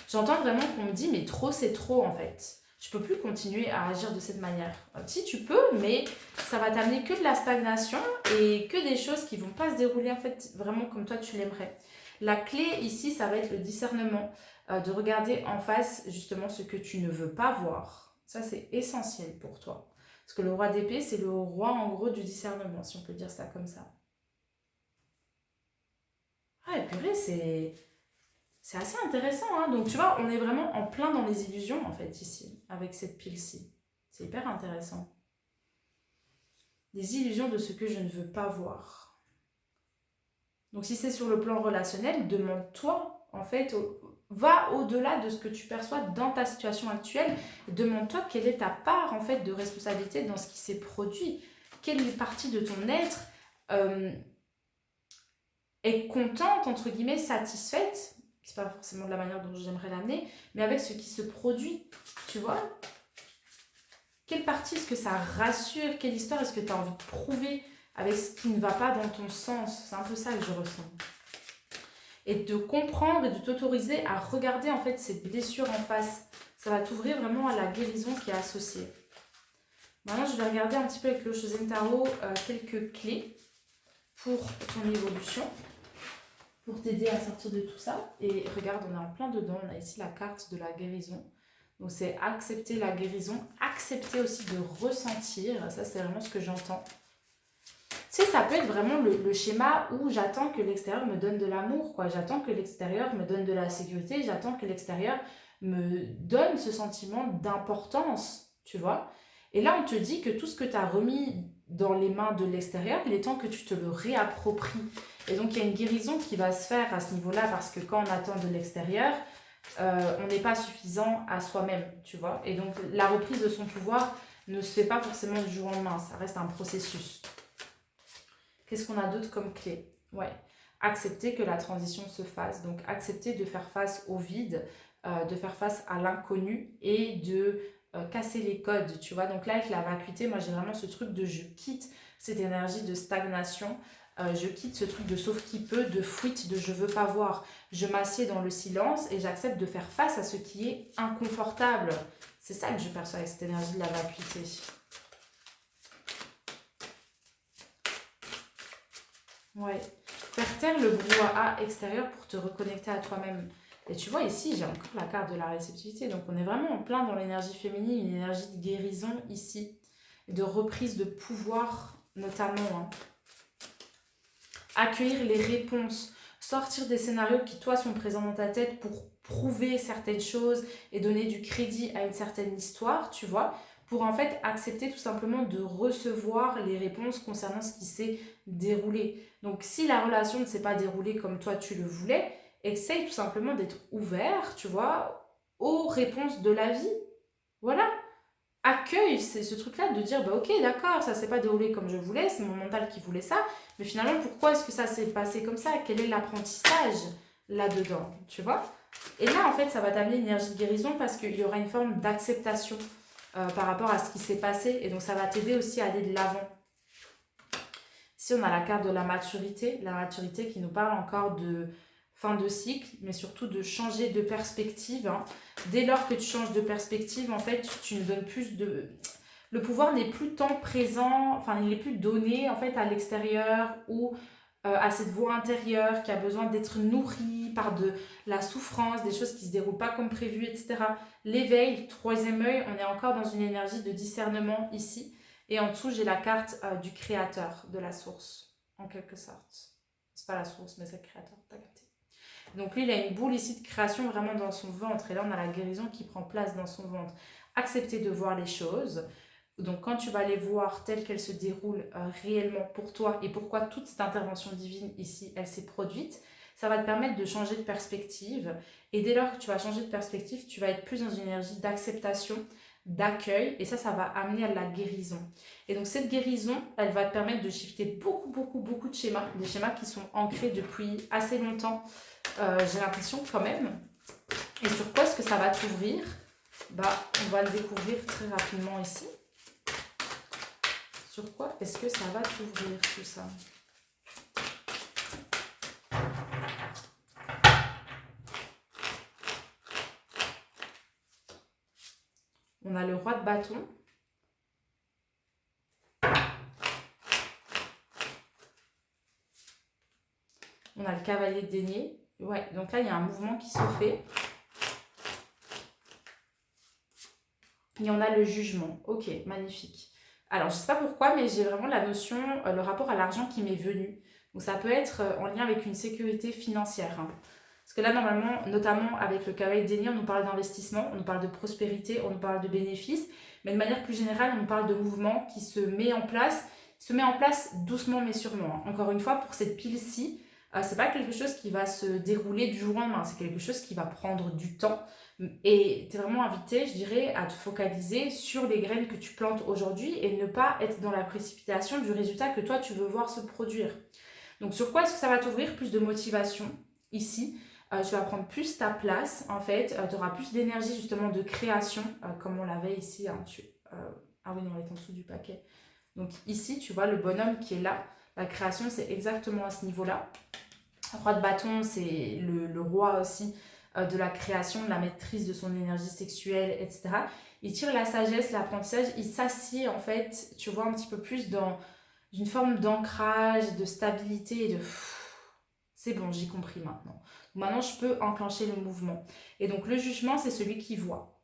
J'entends vraiment qu'on me dit, mais trop, c'est trop en fait. Je peux plus continuer à agir de cette manière. Si tu peux, mais ça va t'amener que de la stagnation et que des choses qui vont pas se dérouler en fait vraiment comme toi tu l'aimerais. La clé ici, ça va être le discernement, de regarder en face justement ce que tu ne veux pas voir. Ça, c'est essentiel pour toi. Parce que le roi d'épée, c'est le roi en gros du discernement, si on peut dire ça comme ça. Ah, et purée, c'est assez intéressant, hein. Donc tu vois, on est vraiment en plein dans les illusions en fait ici, avec cette pile-ci. C'est hyper intéressant. Des illusions de ce que je ne veux pas voir. Donc si c'est sur le plan relationnel, demande-toi en fait, va au-delà de ce que tu perçois dans ta situation actuelle. Demande-toi quelle est ta part en fait de responsabilité dans ce qui s'est produit. Quelle partie de ton être est contente, entre guillemets, satisfaite, c'est pas forcément de la manière dont j'aimerais l'amener, mais avec ce qui se produit, tu vois. Quelle partie est-ce que ça rassure? Quelle histoire est-ce que tu as envie de prouver avec ce qui ne va pas dans ton sens? C'est un peu ça que je ressens. Et de comprendre et de t'autoriser à regarder en fait ces blessures en face. Ça va t'ouvrir vraiment à la guérison qui est associée. Maintenant, je vais regarder un petit peu avec le Chosen Tarot quelques clés pour ton évolution. pour t'aider à sortir de tout ça. Et regarde, on est en plein dedans. On a ici la carte de la guérison. Donc c'est accepter la guérison, accepter aussi de ressentir. Ça, c'est vraiment ce que j'entends. Tu sais, ça peut être vraiment le schéma où j'attends que l'extérieur me donne de l'amour, quoi. J'attends que l'extérieur me donne de la sécurité. J'attends que l'extérieur me donne ce sentiment d'importance, tu vois. Et là, on te dit que tout ce que tu as remis dans les mains de l'extérieur, il est temps que tu te le réappropries. Et donc, il y a une guérison qui va se faire à ce niveau-là parce que quand on attend de l'extérieur, on n'est pas suffisant à soi-même, tu vois. Et donc, la reprise de son pouvoir ne se fait pas forcément du jour au lendemain, ça reste un processus. Qu'est-ce qu'on a d'autre comme clé? Ouais, accepter que la transition se fasse, donc accepter de faire face au vide, de faire face à l'inconnu et de casser les codes, tu vois. Donc là, avec la vacuité, moi j'ai vraiment ce truc de je quitte cette énergie de stagnation, je quitte ce truc de sauf qui peut, de fuite, de je veux pas voir. Je m'assieds dans le silence et j'accepte de faire face à ce qui est inconfortable. C'est ça que je perçois avec cette énergie de la vacuité. Ouais. Faire taire le brouhaha extérieur pour te reconnecter à toi-même. Et tu vois, ici, j'ai encore la carte de la réceptivité. Donc, on est vraiment en plein dans l'énergie féminine, une énergie de guérison ici, et de reprise de pouvoir notamment. Hein. Accueillir les réponses, sortir des scénarios qui, toi, sont présents dans ta tête pour prouver certaines choses et donner du crédit à une certaine histoire, tu vois, pour en fait accepter tout simplement de recevoir les réponses concernant ce qui s'est déroulé. Donc, si la relation ne s'est pas déroulée comme toi tu le voulais, essaye tout simplement d'être ouvert, tu vois, aux réponses de la vie. Voilà. Accueille c'est ce truc-là de dire, bah ok, d'accord, ça s'est pas déroulé comme je voulais, c'est mon mental qui voulait ça, mais finalement, pourquoi est-ce que ça s'est passé comme ça? Quel est l'apprentissage là-dedans, tu vois? Et là, en fait, ça va t'amener une énergie de guérison parce qu'il y aura une forme d'acceptation par rapport à ce qui s'est passé, et donc ça va t'aider aussi à aller de l'avant. Ici, on a la carte de la maturité qui nous parle encore de fin de cycle, mais surtout de changer de perspective. Hein. Dès lors que tu changes de perspective, en fait, tu ne donnes plus de... Le pouvoir n'est plus tant présent, enfin, il n'est plus donné, en fait, à l'extérieur ou à cette voix intérieure qui a besoin d'être nourrie par de la souffrance, des choses qui ne se déroulent pas comme prévu, etc. L'éveil, troisième œil, on est encore dans une énergie de discernement ici. Et en dessous, j'ai la carte du créateur, de la source, en quelque sorte. C'est pas la source, mais c'est le créateur, t'as capté. Donc lui, il a une boule ici de création vraiment dans son ventre. Et là, on a la guérison qui prend place dans son ventre. Accepter de voir les choses. Donc quand tu vas les voir telles qu'elles se déroulent réellement pour toi et pourquoi toute cette intervention divine ici, elle s'est produite, ça va te permettre de changer de perspective. Et dès lors que tu vas changer de perspective, tu vas être plus dans une énergie d'acceptation, d'accueil, et ça va amener à la guérison. Et donc cette guérison, elle va te permettre de shifter beaucoup de schémas, des schémas qui sont ancrés depuis assez longtemps, j'ai l'impression quand même. Et sur quoi est-ce que ça va t'ouvrir? On va le découvrir très rapidement ici. Sur quoi est-ce que ça va t'ouvrir tout ça? On a le roi de bâton. On a le cavalier de denier. Ouais, donc là, il y a un mouvement qui se fait. Et on a le jugement. Ok, magnifique. Alors, je ne sais pas pourquoi, mais j'ai vraiment la notion, le rapport à l'argent qui m'est venu. Donc, ça peut être en lien avec une sécurité financière. Hein. Parce que là, normalement, notamment avec le cavalier de denier, on nous parle d'investissement, on nous parle de prospérité, on nous parle de bénéfices. Mais de manière plus générale, on nous parle de mouvement qui se met en place doucement mais sûrement. Hein. Encore une fois, pour cette pile-ci, c'est pas quelque chose qui va se dérouler du jour au lendemain, c'est quelque chose qui va prendre du temps. Et tu es vraiment invité, je dirais, à te focaliser sur les graines que tu plantes aujourd'hui et ne pas être dans la précipitation du résultat que toi tu veux voir se produire. Donc sur quoi est-ce que ça va t'ouvrir? Plus de motivation ici. Tu vas prendre plus ta place en fait, tu auras plus d'énergie justement de création, comme on l'avait ici. Hein, ah oui, non, elle est en dessous du paquet. Donc ici, tu vois le bonhomme qui est là. La création, c'est exactement à ce niveau-là. Le roi de bâton, c'est le roi aussi de la création, de la maîtrise de son énergie sexuelle, etc. Il tire la sagesse, l'apprentissage, il s'assied en fait, tu vois, un petit peu plus dans une forme d'ancrage, de stabilité et de... C'est bon, j'ai compris maintenant. Maintenant, je peux enclencher le mouvement. Et donc, le jugement, c'est celui qui voit.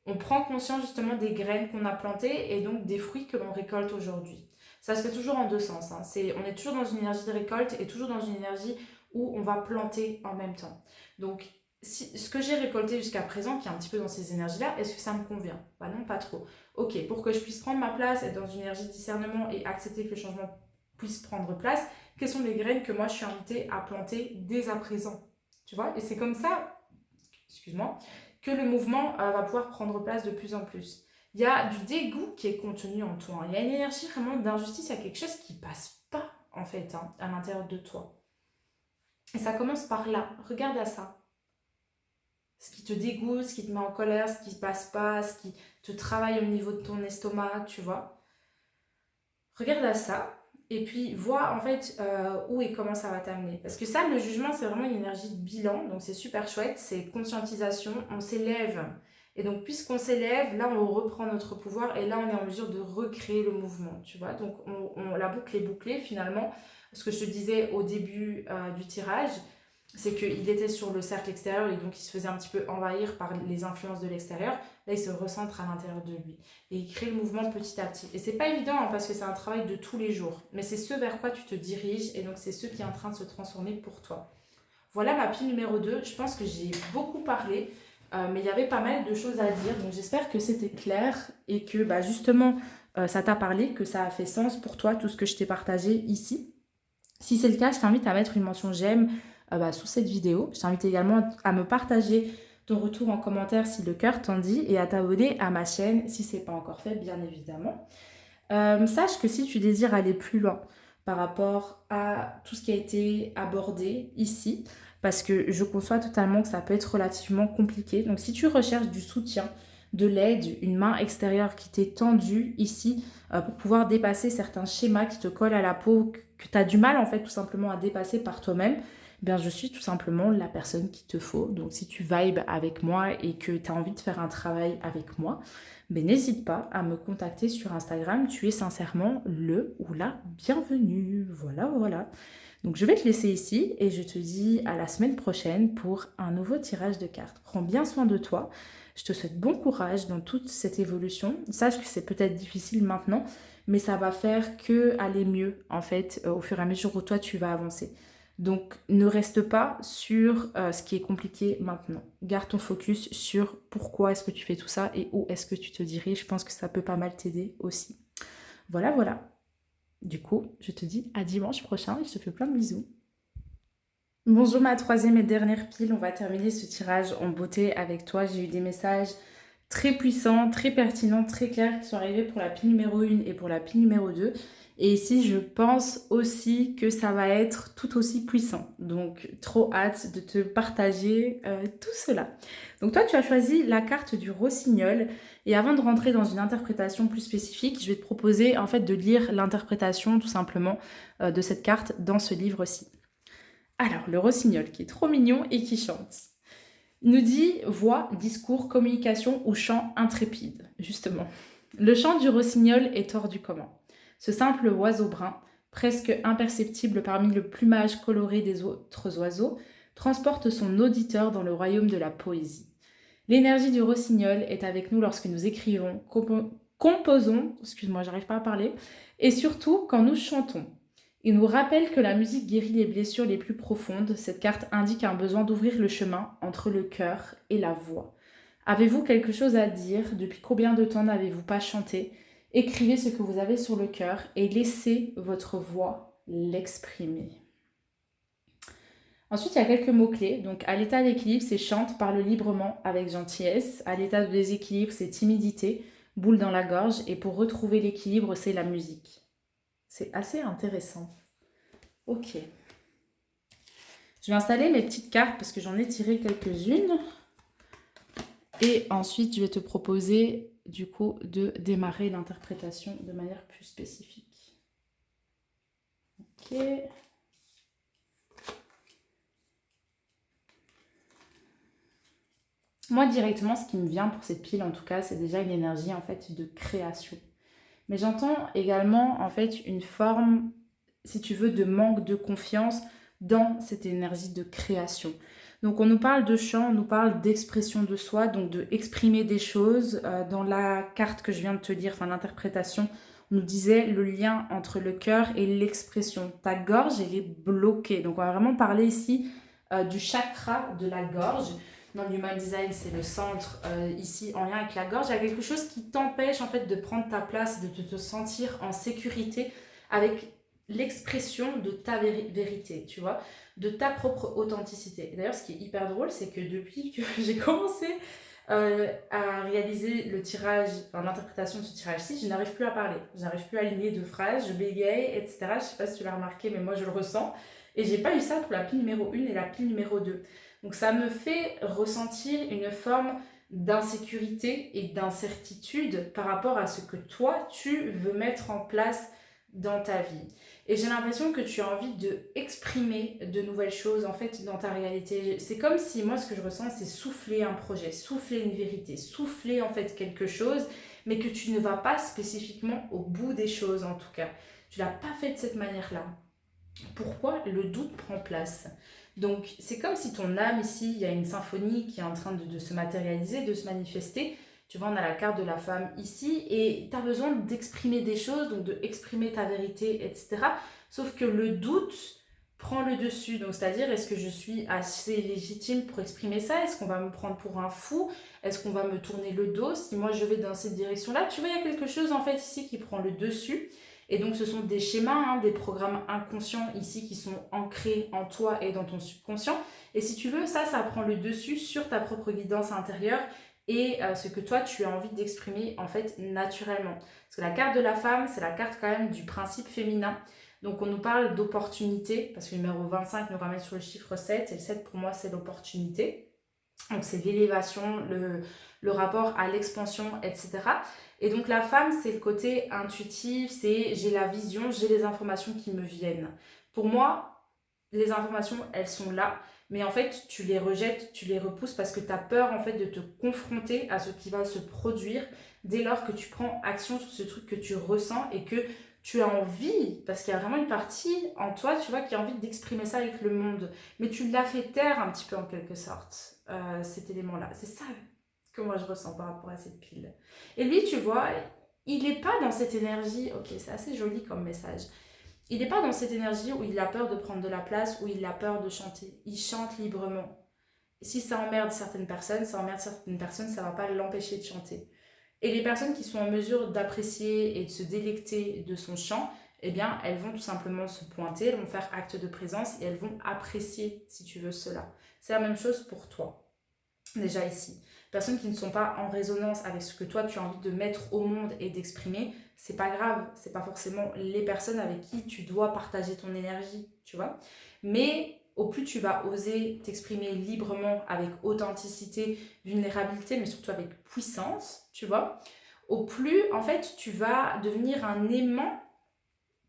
On prend conscience justement des graines qu'on a plantées et donc des fruits que l'on récolte aujourd'hui. Ça se fait toujours en deux sens. Hein. On est toujours dans une énergie de récolte et toujours dans une énergie où on va planter en même temps. Donc, ce que j'ai récolté jusqu'à présent, qui est un petit peu dans ces énergies-là, est-ce que ça me convient? Bah non, pas trop. Ok, pour que je puisse prendre ma place, être dans une énergie de discernement et accepter que le changement puisse prendre place, quelles sont les graines que moi je suis invitée à planter dès à présent? Tu vois? Et c'est comme ça, excuse-moi, que le mouvement va pouvoir prendre place de plus en plus. Il y a du dégoût qui est contenu en toi. Il y a une énergie vraiment d'injustice, il y a quelque chose qui passe pas en fait hein, à l'intérieur de toi. Et ça commence par là. Regarde à ça. Ce qui te dégoûte, ce qui te met en colère, ce qui ne passe pas, ce qui te travaille au niveau de ton estomac, tu vois. Regarde à ça et puis vois en fait où et comment ça va t'amener. Parce que ça, le jugement, c'est vraiment une énergie de bilan, donc c'est super chouette, c'est conscientisation, on s'élève. Et donc puisqu'on s'élève, là on reprend notre pouvoir et là on est en mesure de recréer le mouvement, tu vois. Donc la boucle est bouclée finalement. Ce que je te disais au début du tirage, c'est qu'il était sur le cercle extérieur et donc il se faisait un petit peu envahir par les influences de l'extérieur. Là, il se recentre à l'intérieur de lui et il crée le mouvement petit à petit. Et c'est pas évident hein, parce que c'est un travail de tous les jours, mais c'est ce vers quoi tu te diriges et donc c'est ce qui est en train de se transformer pour toi. Voilà ma pile numéro 2. Je pense que j'ai beaucoup parlé, mais il y avait pas mal de choses à dire. Donc j'espère que c'était clair et que bah, justement ça t'a parlé, que ça a fait sens pour toi tout ce que je t'ai partagé ici. Si c'est le cas, je t'invite à mettre une mention j'aime sous cette vidéo. Je t'invite également à me partager ton retour en commentaire si le cœur t'en dit et à t'abonner à ma chaîne si ce n'est pas encore fait, bien évidemment. Sache que si tu désires aller plus loin par rapport à tout ce qui a été abordé ici, parce que je conçois totalement que ça peut être relativement compliqué. Donc si tu recherches du soutien, de l'aide, une main extérieure qui t'est tendue ici pour pouvoir dépasser certains schémas qui te collent à la peau, que tu as du mal en fait tout simplement à dépasser par toi-même, eh bien je suis tout simplement la personne qu'il te faut. Donc si tu vibes avec moi et que tu as envie de faire un travail avec moi, mais n'hésite pas à me contacter sur Instagram, tu es sincèrement le ou la bienvenue. Voilà, voilà. Donc je vais te laisser ici et je te dis à la semaine prochaine pour un nouveau tirage de cartes. Prends bien soin de toi. Je te souhaite bon courage dans toute cette évolution. Sache que c'est peut-être difficile maintenant, mais ça va faire que aller mieux en fait au fur et à mesure où toi tu vas avancer. Donc ne reste pas sur ce qui est compliqué maintenant. Garde ton focus sur pourquoi est-ce que tu fais tout ça et où est-ce que tu te diriges. Je pense que ça peut pas mal t'aider aussi. Voilà, voilà. Du coup, je te dis à dimanche prochain et je te fais plein de bisous. Bonjour ma troisième et dernière pile, on va terminer ce tirage en beauté avec toi. J'ai eu des messages très puissants, très pertinents, très clairs qui sont arrivés pour la pile numéro 1 et pour la pile numéro 2. Et ici, je pense aussi que ça va être tout aussi puissant. Donc, trop hâte de te partager tout cela. Donc, toi, tu as choisi la carte du rossignol. Et avant de rentrer dans une interprétation plus spécifique, je vais te proposer en fait de lire l'interprétation tout simplement de cette carte dans ce livre-ci. Alors, le rossignol qui est trop mignon et qui chante. Il nous dit voix, discours, communication ou chant intrépide, justement. Le chant du rossignol est hors du commun. Ce simple oiseau brun, presque imperceptible parmi le plumage coloré des autres oiseaux, transporte son auditeur dans le royaume de la poésie. L'énergie du rossignol est avec nous lorsque nous écrivons, composons, excuse-moi, j'arrive pas à parler, et surtout quand nous chantons. Il nous rappelle que la musique guérit les blessures les plus profondes. Cette carte indique un besoin d'ouvrir le chemin entre le cœur et la voix. Avez-vous quelque chose à dire? Depuis combien de temps n'avez-vous pas chanté? Écrivez ce que vous avez sur le cœur et laissez votre voix l'exprimer. Ensuite, il y a quelques mots-clés. Donc, à l'état d'équilibre, c'est chante, parle librement avec gentillesse. À l'état de déséquilibre, c'est timidité, boule dans la gorge. Et pour retrouver l'équilibre, c'est la musique. C'est assez intéressant. Ok. Je vais installer mes petites cartes parce que j'en ai tiré quelques-unes. Et ensuite, je vais te proposer du coup de démarrer l'interprétation de manière plus spécifique. Ok. Moi, directement, ce qui me vient pour cette pile, en tout cas, c'est déjà une énergie en fait de création. Mais j'entends également en fait une forme, si tu veux, de manque de confiance dans cette énergie de création. Donc on nous parle de chant, on nous parle d'expression de soi, donc de exprimer des choses. Dans la carte que je viens de te lire, enfin l'interprétation, on nous disait le lien entre le cœur et l'expression. Ta gorge, elle est bloquée. Donc on va vraiment parler ici du chakra de la gorge. Dans l'Human Design, c'est le centre ici en lien avec la gorge. Il y a quelque chose qui t'empêche en fait de prendre ta place, de te sentir en sécurité avec l'expression de ta vérité, tu vois, de ta propre authenticité. Et d'ailleurs, ce qui est hyper drôle, c'est que depuis que j'ai commencé à réaliser le tirage, enfin l'interprétation de ce tirage-ci, je n'arrive plus à parler, je n'arrive plus à aligner de phrases, je bégaye, etc. Je ne sais pas si tu l'as remarqué, mais moi je le ressens. Et j'ai pas eu ça pour la pile numéro 1 et la pile numéro 2. Donc ça me fait ressentir une forme d'insécurité et d'incertitude par rapport à ce que toi, tu veux mettre en place dans ta vie. Et j'ai l'impression que tu as envie d'exprimer de nouvelles choses en fait dans ta réalité. C'est comme si moi ce que je ressens c'est souffler un projet, souffler une vérité, souffler en fait quelque chose, mais que tu ne vas pas spécifiquement au bout des choses en tout cas. Tu l'as pas fait de cette manière-là. Pourquoi le doute prend place? Donc c'est comme si ton âme ici, il y a une symphonie qui est en train de se matérialiser, de se manifester. Tu vois, on a la carte de la femme ici et tu as besoin d'exprimer des choses, donc d'exprimer ta vérité, etc. Sauf que le doute prend le dessus. Donc c'est-à-dire, est-ce que je suis assez légitime pour exprimer ça? Est-ce qu'on va me prendre pour un fou? Est-ce qu'on va me tourner le dos si moi je vais dans cette direction-là? Tu vois, il y a quelque chose en fait ici qui prend le dessus. Et donc, ce sont des schémas, des programmes inconscients ici qui sont ancrés en toi et dans ton subconscient. Et si tu veux, ça prend le dessus sur ta propre guidance intérieure et ce que toi, tu as envie d'exprimer en fait naturellement. Parce que la carte de la femme, c'est la carte quand même du principe féminin. Donc, on nous parle d'opportunité, parce que le numéro 25 nous ramène sur le chiffre 7, et le 7 pour moi, c'est l'opportunité. Donc, c'est l'élévation, le rapport à l'expansion, etc. Et donc la femme, c'est le côté intuitif, c'est j'ai la vision, j'ai les informations qui me viennent. Pour moi, les informations, elles sont là, mais en fait, tu les rejettes, tu les repousses parce que tu as peur en fait de te confronter à ce qui va se produire dès lors que tu prends action sur ce truc que tu ressens et que tu as envie, parce qu'il y a vraiment une partie en toi, tu vois, qui a envie d'exprimer ça avec le monde. Mais tu l'as fait taire un petit peu en quelque sorte, cet élément-là. C'est ça que moi je ressens par rapport à cette pile. Et lui, tu vois, il n'est pas dans cette énergie, ok, c'est assez joli comme message, il n'est pas dans cette énergie où il a peur de prendre de la place, où il a peur de chanter. Il chante librement. Si ça emmerde certaines personnes, ça ne va pas l'empêcher de chanter. Et les personnes qui sont en mesure d'apprécier et de se délecter de son chant, eh bien, elles vont tout simplement se pointer, elles vont faire acte de présence et elles vont apprécier, si tu veux, cela. C'est la même chose pour toi, déjà ici. Personnes qui ne sont pas en résonance avec ce que toi tu as envie de mettre au monde et d'exprimer, c'est pas grave, c'est pas forcément les personnes avec qui tu dois partager ton énergie, tu vois. Mais au plus tu vas oser t'exprimer librement avec authenticité, vulnérabilité, mais surtout avec puissance, tu vois, au plus en fait tu vas devenir un aimant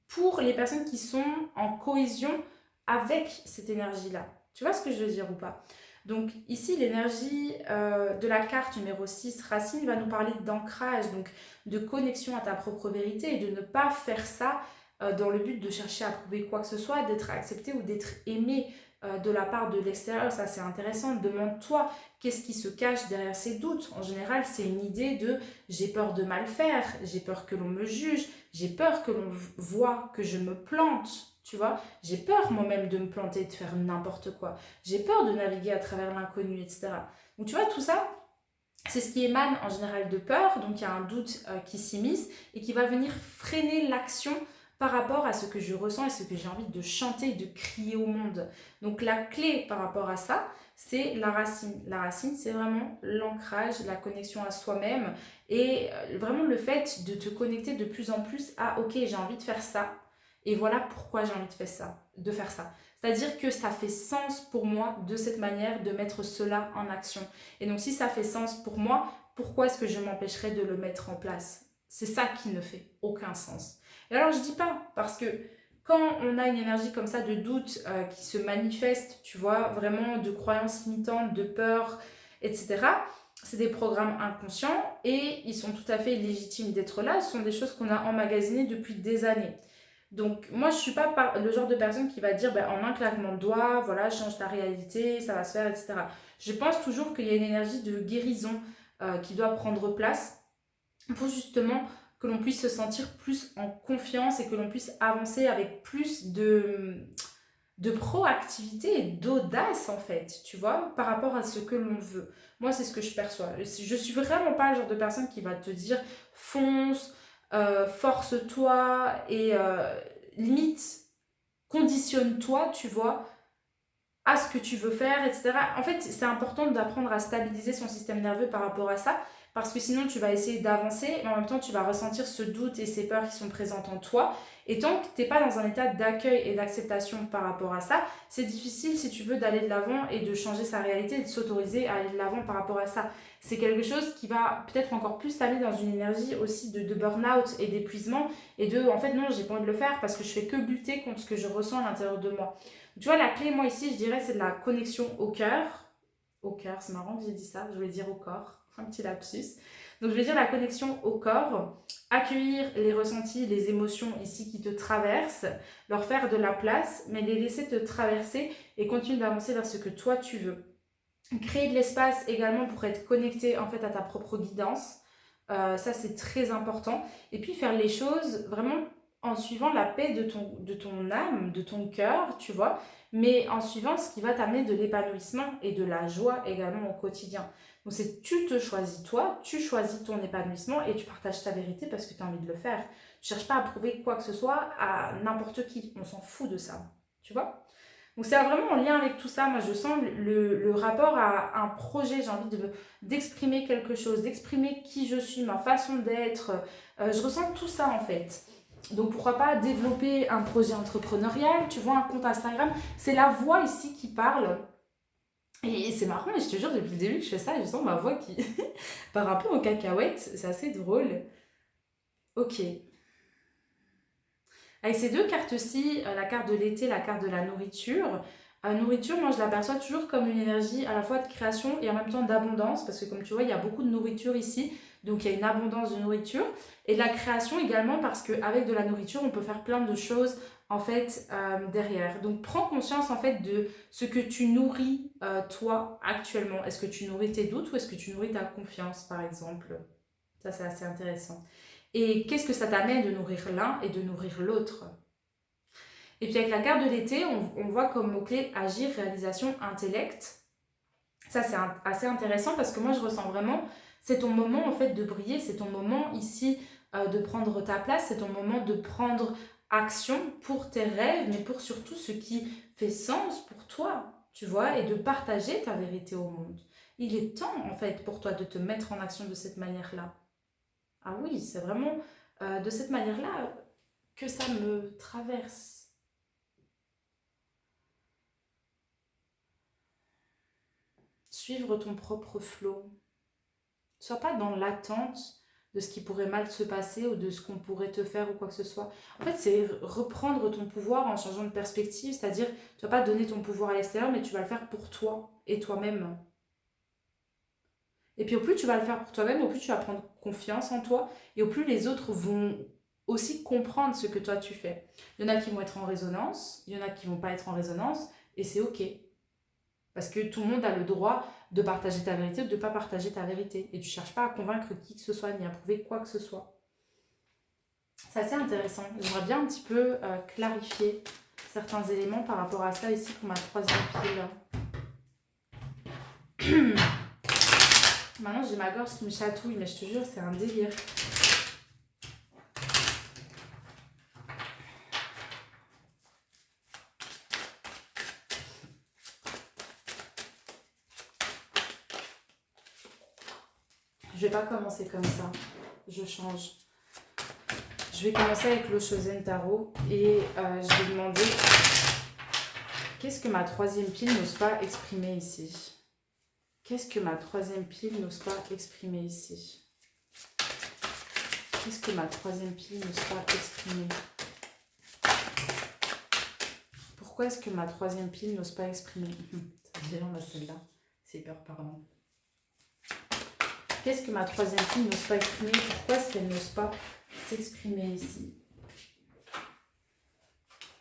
pour les personnes qui sont en cohésion avec cette énergie-là. Tu vois ce que je veux dire ou pas? Donc ici, l'énergie de la carte numéro 6, Racine, va nous parler d'ancrage, donc de connexion à ta propre vérité et de ne pas faire ça dans le but de chercher à prouver quoi que ce soit, d'être accepté ou d'être aimé de la part de l'extérieur. Ça, c'est intéressant. Demande-toi qu'est-ce qui se cache derrière ces doutes. En général, c'est une idée de j'ai peur de mal faire, j'ai peur que l'on me juge, j'ai peur que l'on voit que je me plante, tu vois. J'ai peur moi-même de me planter, de faire n'importe quoi. J'ai peur de naviguer à travers l'inconnu, etc. Donc tu vois, tout ça, c'est ce qui émane en général de peur. Donc il y a un doute qui s'immisce et qui va venir freiner l'action par rapport à ce que je ressens et ce que j'ai envie de chanter, de crier au monde. Donc la clé par rapport à ça, c'est la racine. La racine, c'est vraiment l'ancrage, la connexion à soi-même et vraiment le fait de te connecter de plus en plus à « ok, j'ai envie de faire ça et voilà pourquoi j'ai envie de faire ça. » C'est-à-dire que ça fait sens pour moi de cette manière de mettre cela en action. Et donc si ça fait sens pour moi, pourquoi est-ce que je m'empêcherais de le mettre en place? C'est ça qui ne fait aucun sens. Et alors je dis pas, parce que quand on a une énergie comme ça de doute qui se manifeste, tu vois, vraiment de croyances limitantes, de peur, etc., c'est des programmes inconscients et ils sont tout à fait légitimes d'être là. Ce sont des choses qu'on a emmagasinées depuis des années. Donc moi je suis pas le genre de personne qui va dire ben, en un claquement de doigts, voilà, change ta réalité, ça va se faire, etc. Je pense toujours qu'il y a une énergie de guérison qui doit prendre place pour justement que l'on puisse se sentir plus en confiance et que l'on puisse avancer avec plus de proactivité et d'audace en fait, tu vois, par rapport à ce que l'on veut. Moi, c'est ce que je perçois. Je suis vraiment pas le genre de personne qui va te dire fonce, force-toi et limite conditionne-toi, tu vois, à ce que tu veux faire, etc. En fait, c'est important d'apprendre à stabiliser son système nerveux par rapport à ça, parce que sinon tu vas essayer d'avancer, mais en même temps tu vas ressentir ce doute et ces peurs qui sont présentes en toi. Et tant que tu n'es pas dans un état d'accueil et d'acceptation par rapport à ça, c'est difficile si tu veux d'aller de l'avant et de changer sa réalité et de s'autoriser à aller de l'avant par rapport à ça. C'est quelque chose qui va peut-être encore plus t'amener dans une énergie aussi de burn-out et d'épuisement et de en fait non, j'ai pas envie de le faire parce que je fais que lutter contre ce que je ressens à l'intérieur de moi. Tu vois, la clé, moi ici, je dirais, c'est de la connexion au cœur. Au cœur, c'est marrant que j'ai dit ça, je voulais dire au corps, un petit lapsus. Donc je vais dire la connexion au corps, accueillir les ressentis, les émotions ici qui te traversent, leur faire de la place, mais les laisser te traverser et continuer d'avancer vers ce que toi tu veux. Créer de l'espace également pour être connecté en fait à ta propre guidance. Ça c'est très important. Et puis faire les choses vraiment en suivant la paix de ton âme, de ton cœur, tu vois, mais en suivant ce qui va t'amener de l'épanouissement et de la joie également au quotidien. Donc c'est tu te choisis toi, tu choisis ton épanouissement et tu partages ta vérité parce que tu as envie de le faire. Tu cherches pas à prouver quoi que ce soit à n'importe qui, on s'en fout de ça, tu vois. Donc c'est vraiment en lien avec tout ça, moi je sens le rapport à un projet, j'ai envie d'exprimer quelque chose, d'exprimer qui je suis, ma façon d'être. Je ressens tout ça en fait. Donc pourquoi pas développer un projet entrepreneurial, tu vois, un compte Instagram, c'est la voix ici qui parle. Et c'est marrant, mais je te jure, depuis le début que je fais ça, je sens ma voix qui, par rapport aux cacahuètes, c'est assez drôle. Ok. Avec ces deux cartes-ci, la carte de l'été, la carte de la nourriture, nourriture, moi je l'aperçois toujours comme une énergie à la fois de création et en même temps d'abondance, parce que comme tu vois, il y a beaucoup de nourriture ici, donc il y a une abondance de nourriture, et de la création également, parce qu'avec de la nourriture, on peut faire plein de choses en fait derrière. Donc prends conscience en fait de ce que tu nourris toi actuellement. Est-ce que tu nourris tes doutes ou est-ce que tu nourris ta confiance par exemple? Ça c'est assez intéressant. Et qu'est-ce que ça t'amène de nourrir l'un et de nourrir l'autre? Et puis avec la carte de l'été, on voit comme mot-clé agir, réalisation, intellect. Ça c'est assez intéressant parce que moi je ressens vraiment, c'est ton moment en fait de briller, c'est ton moment ici de prendre ta place, c'est ton moment de prendre action pour tes rêves, mais pour surtout ce qui fait sens pour toi, tu vois, et de partager ta vérité au monde. Il est temps en fait pour toi de te mettre en action de cette manière-là. Ah oui, c'est vraiment de cette manière-là que ça me traverse. Suivre ton propre flot. Sois pas dans l'attente de ce qui pourrait mal se passer ou de ce qu'on pourrait te faire ou quoi que ce soit. En fait, c'est reprendre ton pouvoir en changeant de perspective, c'est-à-dire tu vas pas donner ton pouvoir à l'extérieur, mais tu vas le faire pour toi et toi-même. Et puis au plus tu vas le faire pour toi-même, au plus tu vas prendre confiance en toi et au plus les autres vont aussi comprendre ce que toi tu fais. Il y en a qui vont être en résonance, il y en a qui vont pas être en résonance et c'est ok. Parce que tout le monde a le droit de partager ta vérité ou de ne pas partager ta vérité. Et tu ne cherches pas à convaincre qui que ce soit ni à prouver quoi que ce soit. C'est assez intéressant. J'aimerais bien un petit peu clarifier certains éléments par rapport à ça ici pour ma troisième pile. Maintenant, j'ai ma gorge qui me chatouille, mais je te jure, c'est un délire. Je vais pas commencer comme ça. Je change. Je vais commencer avec le Shozen Tarot et je vais demander qu'est-ce que ma troisième pile n'ose pas exprimer ici. Qu'est-ce que ma troisième pile n'ose pas exprimer ici? Qu'est-ce que ma troisième pile n'ose pas exprimer? Pourquoi est-ce que ma troisième pile n'ose pas exprimer? C'est violent là celle-là. C'est hyper parlant. Qu'est-ce que ma troisième pile n'ose pas exprimer? Pourquoi est-ce qu'elle n'ose pas s'exprimer ici?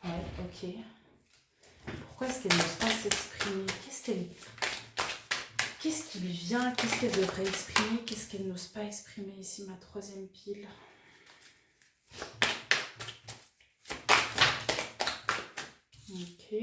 Ouais, ok. Pourquoi est-ce qu'elle n'ose pas s'exprimer? Qu'est-ce qui lui vient? Qu'est-ce qu'elle devrait exprimer? Qu'est-ce qu'elle n'ose pas exprimer ici, ma troisième pile? Ok.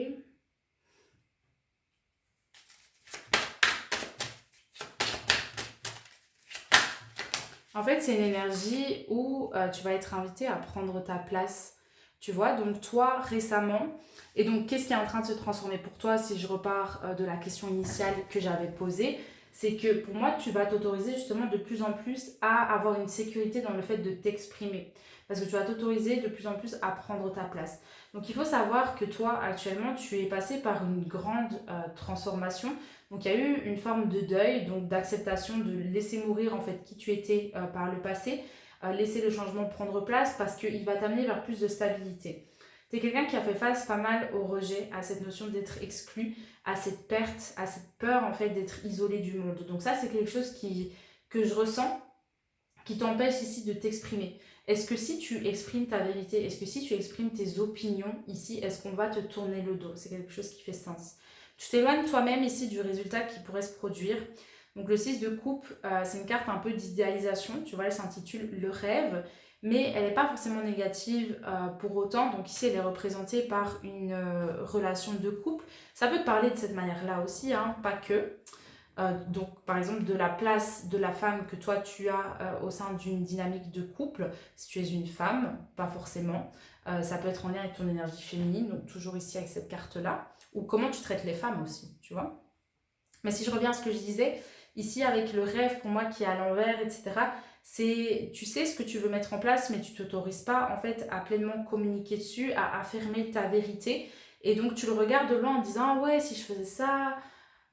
En fait, c'est une énergie où tu vas être invité à prendre ta place. Tu vois, donc toi, récemment, et donc qu'est-ce qui est en train de se transformer pour toi si je repars de la question initiale que j'avais posée, c'est que pour moi, tu vas t'autoriser justement de plus en plus à avoir une sécurité dans le fait de t'exprimer. Parce que tu vas t'autoriser de plus en plus à prendre ta place. Donc il faut savoir que toi, actuellement, tu es passé par une grande transformation. Donc il y a eu une forme de deuil, donc d'acceptation de laisser mourir en fait qui tu étais par le passé, laisser le changement prendre place parce qu'il va t'amener vers plus de stabilité. Tu es quelqu'un qui a fait face pas mal au rejet, à cette notion d'être exclu, à cette perte, à cette peur en fait d'être isolé du monde. Donc ça c'est quelque chose que je ressens qui t'empêche ici de t'exprimer. Est-ce que si tu exprimes ta vérité, est-ce que si tu exprimes tes opinions ici, est-ce qu'on va te tourner le dos? C'est quelque chose qui fait sens. Tu t'éloignes toi-même ici du résultat qui pourrait se produire. Donc le 6 de coupe, c'est une carte un peu d'idéalisation, tu vois, elle s'intitule Le rêve, mais elle n'est pas forcément négative pour autant. Donc ici, elle est représentée par une relation de couple. Ça peut te parler de cette manière-là aussi, hein, pas que. Donc, par exemple, de la place de la femme que toi tu as au sein d'une dynamique de couple, si tu es une femme, pas forcément. Ça peut être en lien avec ton énergie féminine, donc toujours ici avec cette carte-là. Ou comment tu traites les femmes aussi, tu vois. Mais si je reviens à ce que je disais, ici avec le rêve pour moi qui est à l'envers, etc., c'est tu sais ce que tu veux mettre en place, mais tu t'autorises pas en fait à pleinement communiquer dessus, à affirmer ta vérité. Et donc tu le regardes de loin en disant ah ouais, si je faisais ça,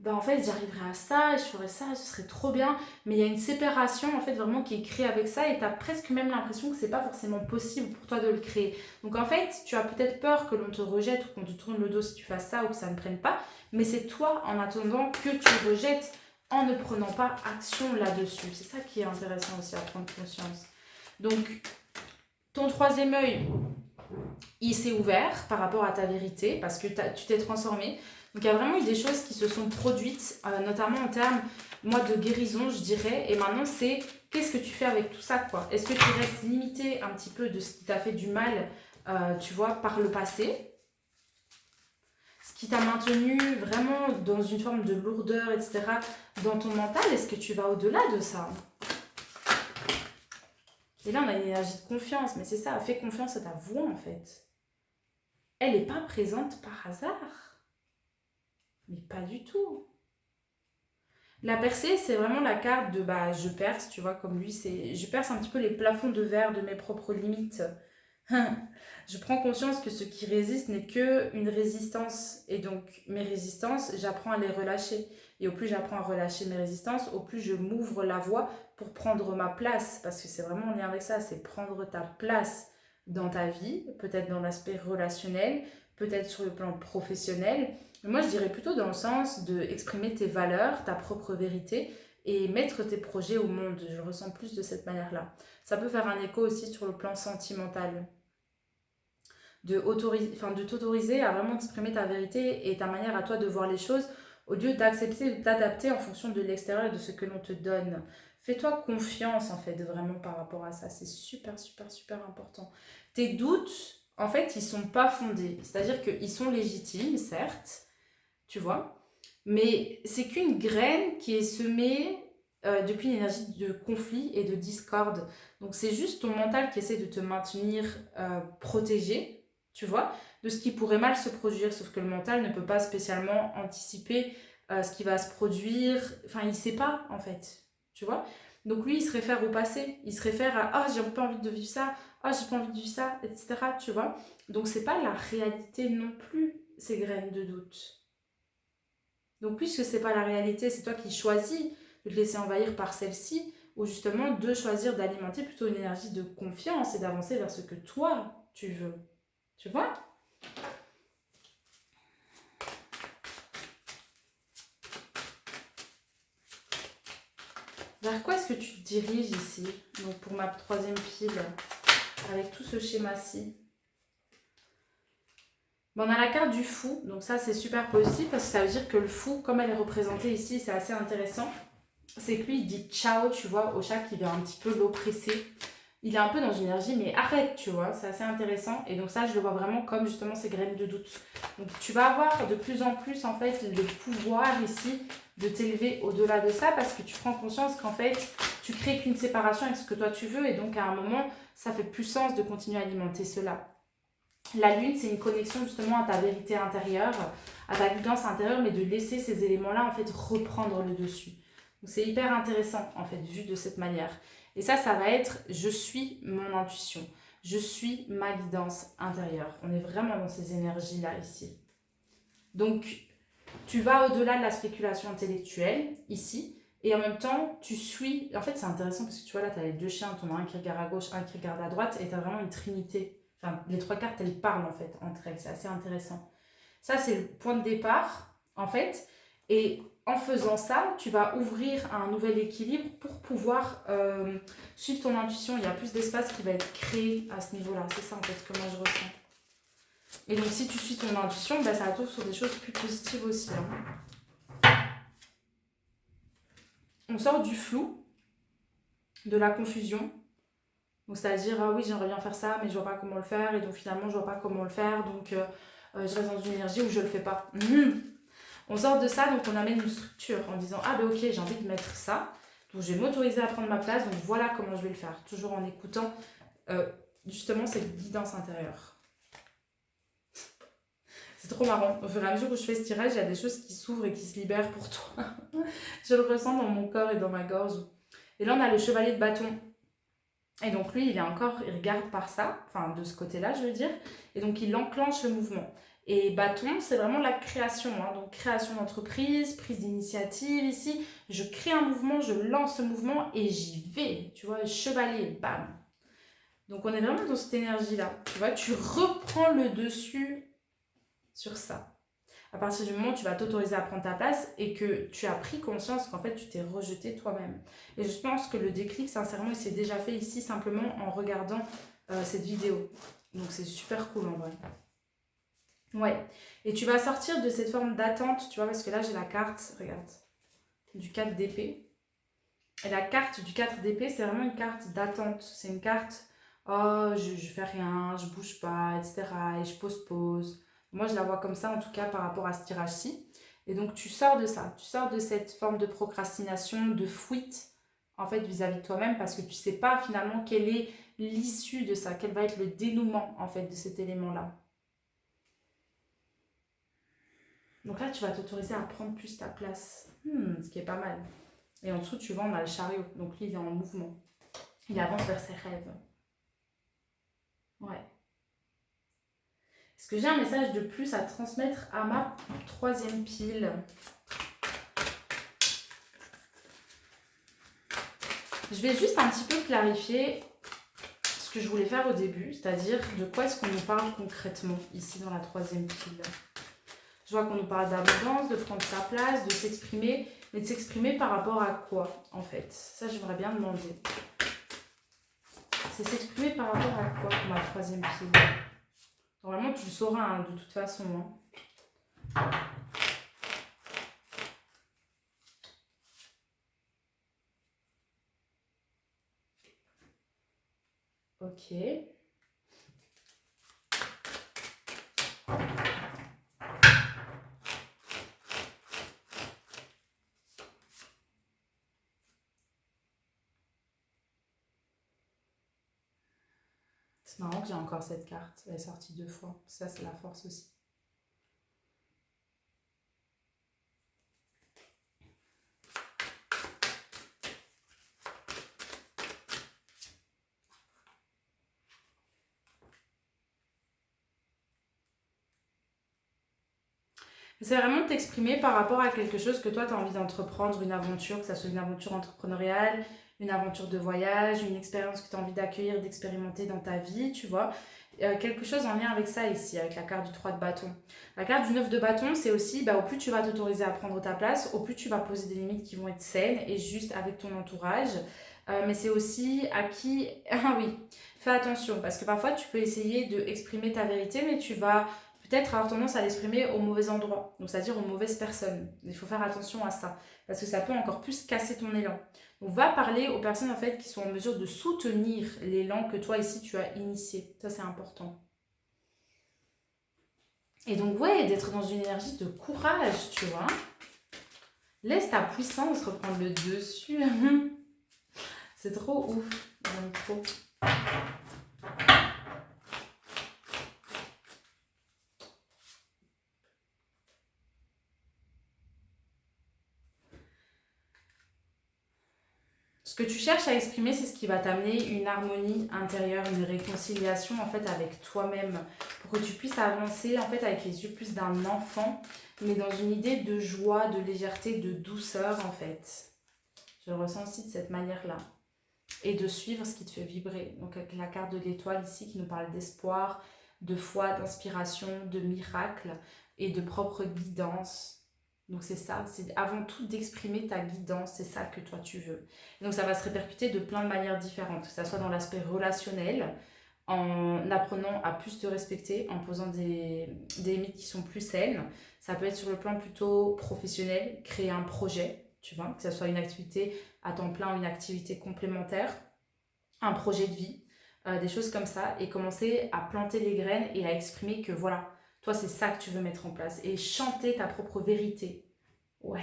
ben en fait j'arriverais à ça, je ferais ça, ce serait trop bien. Mais il y a une séparation en fait vraiment qui est créée avec ça et tu as presque même l'impression que c'est pas forcément possible pour toi de le créer. Donc en fait, tu as peut-être peur que l'on te rejette ou qu'on te tourne le dos si tu fasses ça ou que ça ne prenne pas, mais c'est toi en attendant que tu rejettes en ne prenant pas action là-dessus. C'est ça qui est intéressant aussi à prendre conscience. Donc ton troisième œil, il s'est ouvert par rapport à ta vérité parce que tu t'es transformé. Donc il y a vraiment eu des choses qui se sont produites, notamment en termes, moi, de guérison, je dirais. Et maintenant, c'est qu'est-ce que tu fais avec tout ça, quoi? Est-ce que tu restes limité un petit peu de ce qui t'a fait du mal, tu vois, par le passé? Ce qui t'a maintenu vraiment dans une forme de lourdeur, etc., dans ton mental, est-ce que tu vas au-delà de ça? Et là, on a une énergie de confiance, mais c'est ça, fais confiance à ta voix, en fait. Elle n'est pas présente par hasard. Mais pas du tout. La percée, c'est vraiment la carte de bah, je perce, tu vois, comme lui, c'est je perce un petit peu les plafonds de verre de mes propres limites. Je prends conscience que ce qui résiste n'est que une résistance. Et donc, mes résistances, j'apprends à les relâcher. Et au plus j'apprends à relâcher mes résistances, au plus je m'ouvre la voie pour prendre ma place. Parce que c'est vraiment en lien avec ça, c'est prendre ta place dans ta vie, peut-être dans l'aspect relationnel, peut-être sur le plan professionnel. Mais moi, je dirais plutôt dans le sens d'exprimer tes valeurs, ta propre vérité et mettre tes projets au monde. Je ressens plus de cette manière-là. Ça peut faire un écho aussi sur le plan sentimental de t'autoriser à vraiment exprimer ta vérité et ta manière à toi de voir les choses au lieu d'accepter, d'adapter en fonction de l'extérieur et de ce que l'on te donne. Fais-toi confiance en fait vraiment par rapport à ça. C'est super, super, super important. Tes doutes, en fait, ils sont pas fondés. C'est-à-dire qu'ils sont légitimes, certes, tu vois, mais c'est qu'une graine qui est semée depuis une énergie de conflit et de discorde. Donc c'est juste ton mental qui essaie de te maintenir protégé, tu vois, de ce qui pourrait mal se produire, sauf que le mental ne peut pas spécialement anticiper ce qui va se produire, enfin il sait pas en fait, tu vois. Donc lui il se réfère au passé, il se réfère à «Ah, j'ai pas envie de vivre ça, ah, j'ai pas envie de vivre ça», etc., tu vois. Donc c'est pas la réalité non plus, ces graines de doute. Donc puisque c'est pas la réalité, c'est toi qui choisis de te laisser envahir par celle-ci, ou justement de choisir d'alimenter plutôt une énergie de confiance et d'avancer vers ce que toi tu veux. Tu vois? Vers quoi est-ce que tu te diriges ici? Donc pour ma troisième pile, avec tout ce schéma-ci. Bon, on a la carte du fou, donc ça c'est super positif parce que ça veut dire que le fou, comme elle est représentée ici, c'est assez intéressant. C'est que lui il dit ciao, tu vois, au chat qui vient un petit peu l'oppresser. Il est un peu dans une énergie, mais arrête, tu vois, c'est assez intéressant. Et donc ça, je le vois vraiment comme justement ces graines de doute. Donc tu vas avoir de plus en plus, en fait, le pouvoir ici de t'élever au-delà de ça parce que tu prends conscience qu'en fait, tu crées qu'une séparation avec ce que toi tu veux. Et donc à un moment, ça fait plus sens de continuer à alimenter cela. La lune, c'est une connexion justement à ta vérité intérieure, à ta guidance intérieure, mais de laisser ces éléments-là, en fait, reprendre le dessus. Donc c'est hyper intéressant, en fait, vu de cette manière. Et ça va être je suis mon intuition, je suis ma guidance intérieure. On est vraiment dans ces énergies-là ici. Donc, tu vas au-delà de la spéculation intellectuelle ici, et en même temps, tu suis. En fait, c'est intéressant parce que tu vois là, tu as les deux chiens, tu en as un qui regarde à gauche, un qui regarde à droite, et tu as vraiment une trinité. Enfin, les trois cartes, elles parlent en fait entre elles, c'est assez intéressant. Ça, c'est le point de départ, en fait. Et en faisant ça, tu vas ouvrir un nouvel équilibre pour pouvoir suivre ton intuition. Il y a plus d'espace qui va être créé à ce niveau-là. C'est ça, en fait, que moi je ressens. Et donc, si tu suis ton intuition, bah, ça t'ouvre sur des choses plus positives aussi. Hein. On sort du flou, de la confusion. Donc, c'est-à-dire, ah oui, j'aimerais bien faire ça, mais je vois pas comment le faire. Et donc, finalement, je vois pas comment le faire. Donc, je reste dans une énergie où je le fais pas. On sort de ça, donc on amène une structure en disant ah ben ok, j'ai envie de mettre ça, donc je vais m'autoriser à prendre ma place, donc voilà comment je vais le faire, toujours en écoutant justement cette guidance intérieure. C'est trop marrant, au fur et à mesure que je fais ce tirage, il y a des choses qui s'ouvrent et qui se libèrent pour toi. Je le ressens dans mon corps et dans ma gorge. Et là on a le chevalier de bâton. Et donc lui, il regarde par ça, enfin de ce côté-là, je veux dire, et donc il enclenche le mouvement. Et bâton, c'est vraiment la création, hein. Donc création d'entreprise, prise d'initiative ici. Je crée un mouvement, je lance ce mouvement et j'y vais, tu vois, chevalier, bam. Donc on est vraiment dans cette énergie-là, tu vois, tu reprends le dessus sur ça. À partir du moment où tu vas t'autoriser à prendre ta place et que tu as pris conscience qu'en fait tu t'es rejeté toi-même. Et je pense que le déclic, sincèrement, il s'est déjà fait ici simplement en regardant cette vidéo. Donc c'est super cool en vrai. Ouais. Et tu vas sortir de cette forme d'attente, tu vois, parce que là j'ai la carte, regarde, du 4 d'épée. Et la carte du 4 d'épée, c'est vraiment une carte d'attente. C'est une carte, oh, je fais rien, je bouge pas, etc. Et je pose. Moi, je la vois comme ça, en tout cas, par rapport à ce tirage-ci. Et donc, tu sors de ça. Tu sors de cette forme de procrastination, de fuite, en fait, vis-à-vis de toi-même, parce que tu sais pas, finalement, quelle est l'issue de ça, quel va être le dénouement, en fait, de cet élément-là. Donc là, tu vas t'autoriser à prendre plus ta place. Ce qui est pas mal. Et en dessous, tu vois, on a le chariot. Donc lui, il est en mouvement. Il avance vers ses rêves. Ouais. Est-ce que j'ai un message de plus à transmettre à ma troisième pile? Je vais juste un petit peu clarifier ce que je voulais faire au début, c'est-à-dire de quoi est-ce qu'on nous parle concrètement ici dans la troisième pile. Je vois qu'on nous parle d'abondance, de prendre sa place, de s'exprimer, mais de s'exprimer par rapport à quoi en fait? Ça, j'aimerais bien demander. C'est s'exprimer par rapport à quoi pour ma troisième pile? Normalement, tu le sauras hein, de toute façon. Hein. Ok. C'est marrant que j'ai encore cette carte. Elle est sortie 2 fois. Ça, c'est la force aussi. C'est vraiment t'exprimer par rapport à quelque chose que toi, tu as envie d'entreprendre, une aventure, que ça soit une aventure entrepreneuriale, une aventure de voyage, une expérience que tu as envie d'accueillir, d'expérimenter dans ta vie, tu vois. Quelque chose en lien avec ça ici, avec la carte du 3 de bâton. La carte du 9 de bâton, c'est aussi, au plus tu vas t'autoriser à prendre ta place, au plus tu vas poser des limites qui vont être saines et juste avec ton entourage. Mais c'est aussi à qui... Ah oui, fais attention, parce que parfois tu peux essayer d'exprimer ta vérité, mais tu vas peut-être avoir tendance à l'exprimer au mauvais endroit, donc c'est-à-dire aux mauvaises personnes. Il faut faire attention à ça, parce que ça peut encore plus casser ton élan. Donc va parler aux personnes en fait qui sont en mesure de soutenir l'élan que toi ici tu as initié. Ça c'est important. Et donc ouais, d'être dans une énergie de courage, tu vois. Laisse ta puissance reprendre le dessus. C'est trop ouf. J'aime trop. Ce que tu cherches à exprimer, c'est ce qui va t'amener une harmonie intérieure, une réconciliation en fait avec toi-même, pour que tu puisses avancer en fait avec les yeux plus d'un enfant, mais dans une idée de joie, de légèreté, de douceur en fait. Je le ressens aussi de cette manière-là. Et de suivre ce qui te fait vibrer. Donc avec la carte de l'étoile ici qui nous parle d'espoir, de foi, d'inspiration, de miracle et de propre guidance. Donc c'est ça, c'est avant tout d'exprimer ta guidance, c'est ça que toi tu veux. Et donc ça va se répercuter de plein de manières différentes, que ce soit dans l'aspect relationnel, en apprenant à plus te respecter, en posant des limites qui sont plus saines. Ça peut être sur le plan plutôt professionnel, créer un projet, tu vois, que ce soit une activité à temps plein ou une activité complémentaire, un projet de vie, des choses comme ça, et commencer à planter les graines et à exprimer que voilà, toi c'est ça que tu veux mettre en place, et chanter ta propre vérité, ouais,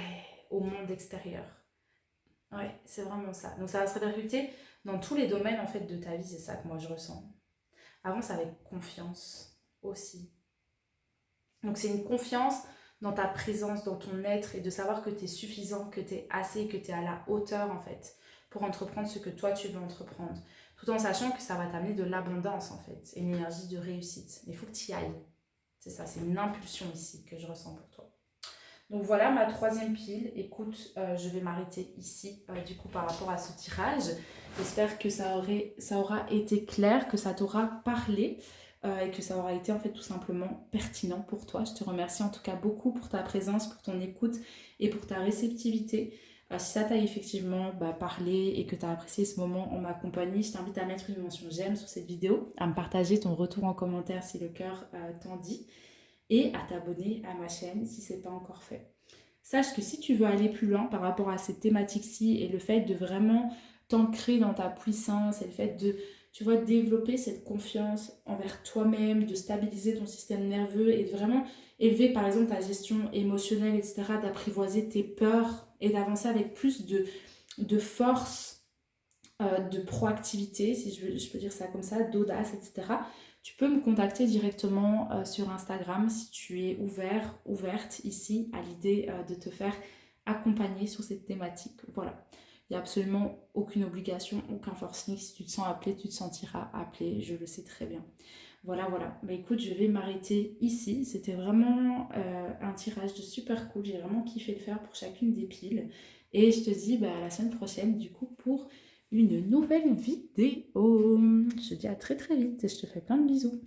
au monde extérieur. Ouais, c'est vraiment ça. Donc ça va se répercuter dans tous les domaines en fait de ta vie, c'est ça que moi je ressens. Avance avec confiance aussi. Donc c'est une confiance dans ta présence, dans ton être, et de savoir que tu es suffisant, que tu es assez, que tu es à la hauteur en fait, pour entreprendre ce que toi tu veux entreprendre. Tout en sachant que ça va t'amener de l'abondance en fait, et une énergie de réussite. Mais il faut que tu y ailles. C'est ça, c'est une impulsion ici que je ressens pour toi. Donc voilà ma troisième pile. Écoute, je vais m'arrêter ici du coup par rapport à ce tirage. J'espère que ça aura été clair, que ça t'aura parlé et que ça aura été en fait tout simplement pertinent pour toi. Je te remercie en tout cas beaucoup pour ta présence, pour ton écoute et pour ta réceptivité. Si ça t'a effectivement parlé et que tu as apprécié ce moment en ma compagnie, je t'invite à mettre une mention j'aime sur cette vidéo, à me partager ton retour en commentaire si le cœur t'en dit, et à t'abonner à ma chaîne si ce n'est pas encore fait. Sache que si tu veux aller plus loin par rapport à cette thématique-ci et le fait de vraiment t'ancrer dans ta puissance et le fait de, tu vois, développer cette confiance envers toi-même, de stabiliser ton système nerveux et de vraiment élever par exemple ta gestion émotionnelle, etc., d'apprivoiser tes peurs et d'avancer avec plus de force, de proactivité, si je peux dire ça comme ça, d'audace, etc., tu peux me contacter directement sur Instagram si tu es ouverte ici à l'idée de te faire accompagner sur cette thématique. Voilà. Il n'y a absolument aucune obligation, aucun forcing. Si tu te sens appelé, tu te sentiras appelé. Je le sais très bien. Voilà, voilà. Bah écoute, je vais m'arrêter ici. C'était vraiment un tirage de super cool. J'ai vraiment kiffé le faire pour chacune des piles. Et je te dis à la semaine prochaine, du coup, pour une nouvelle vidéo. Je te dis à très très vite et je te fais plein de bisous.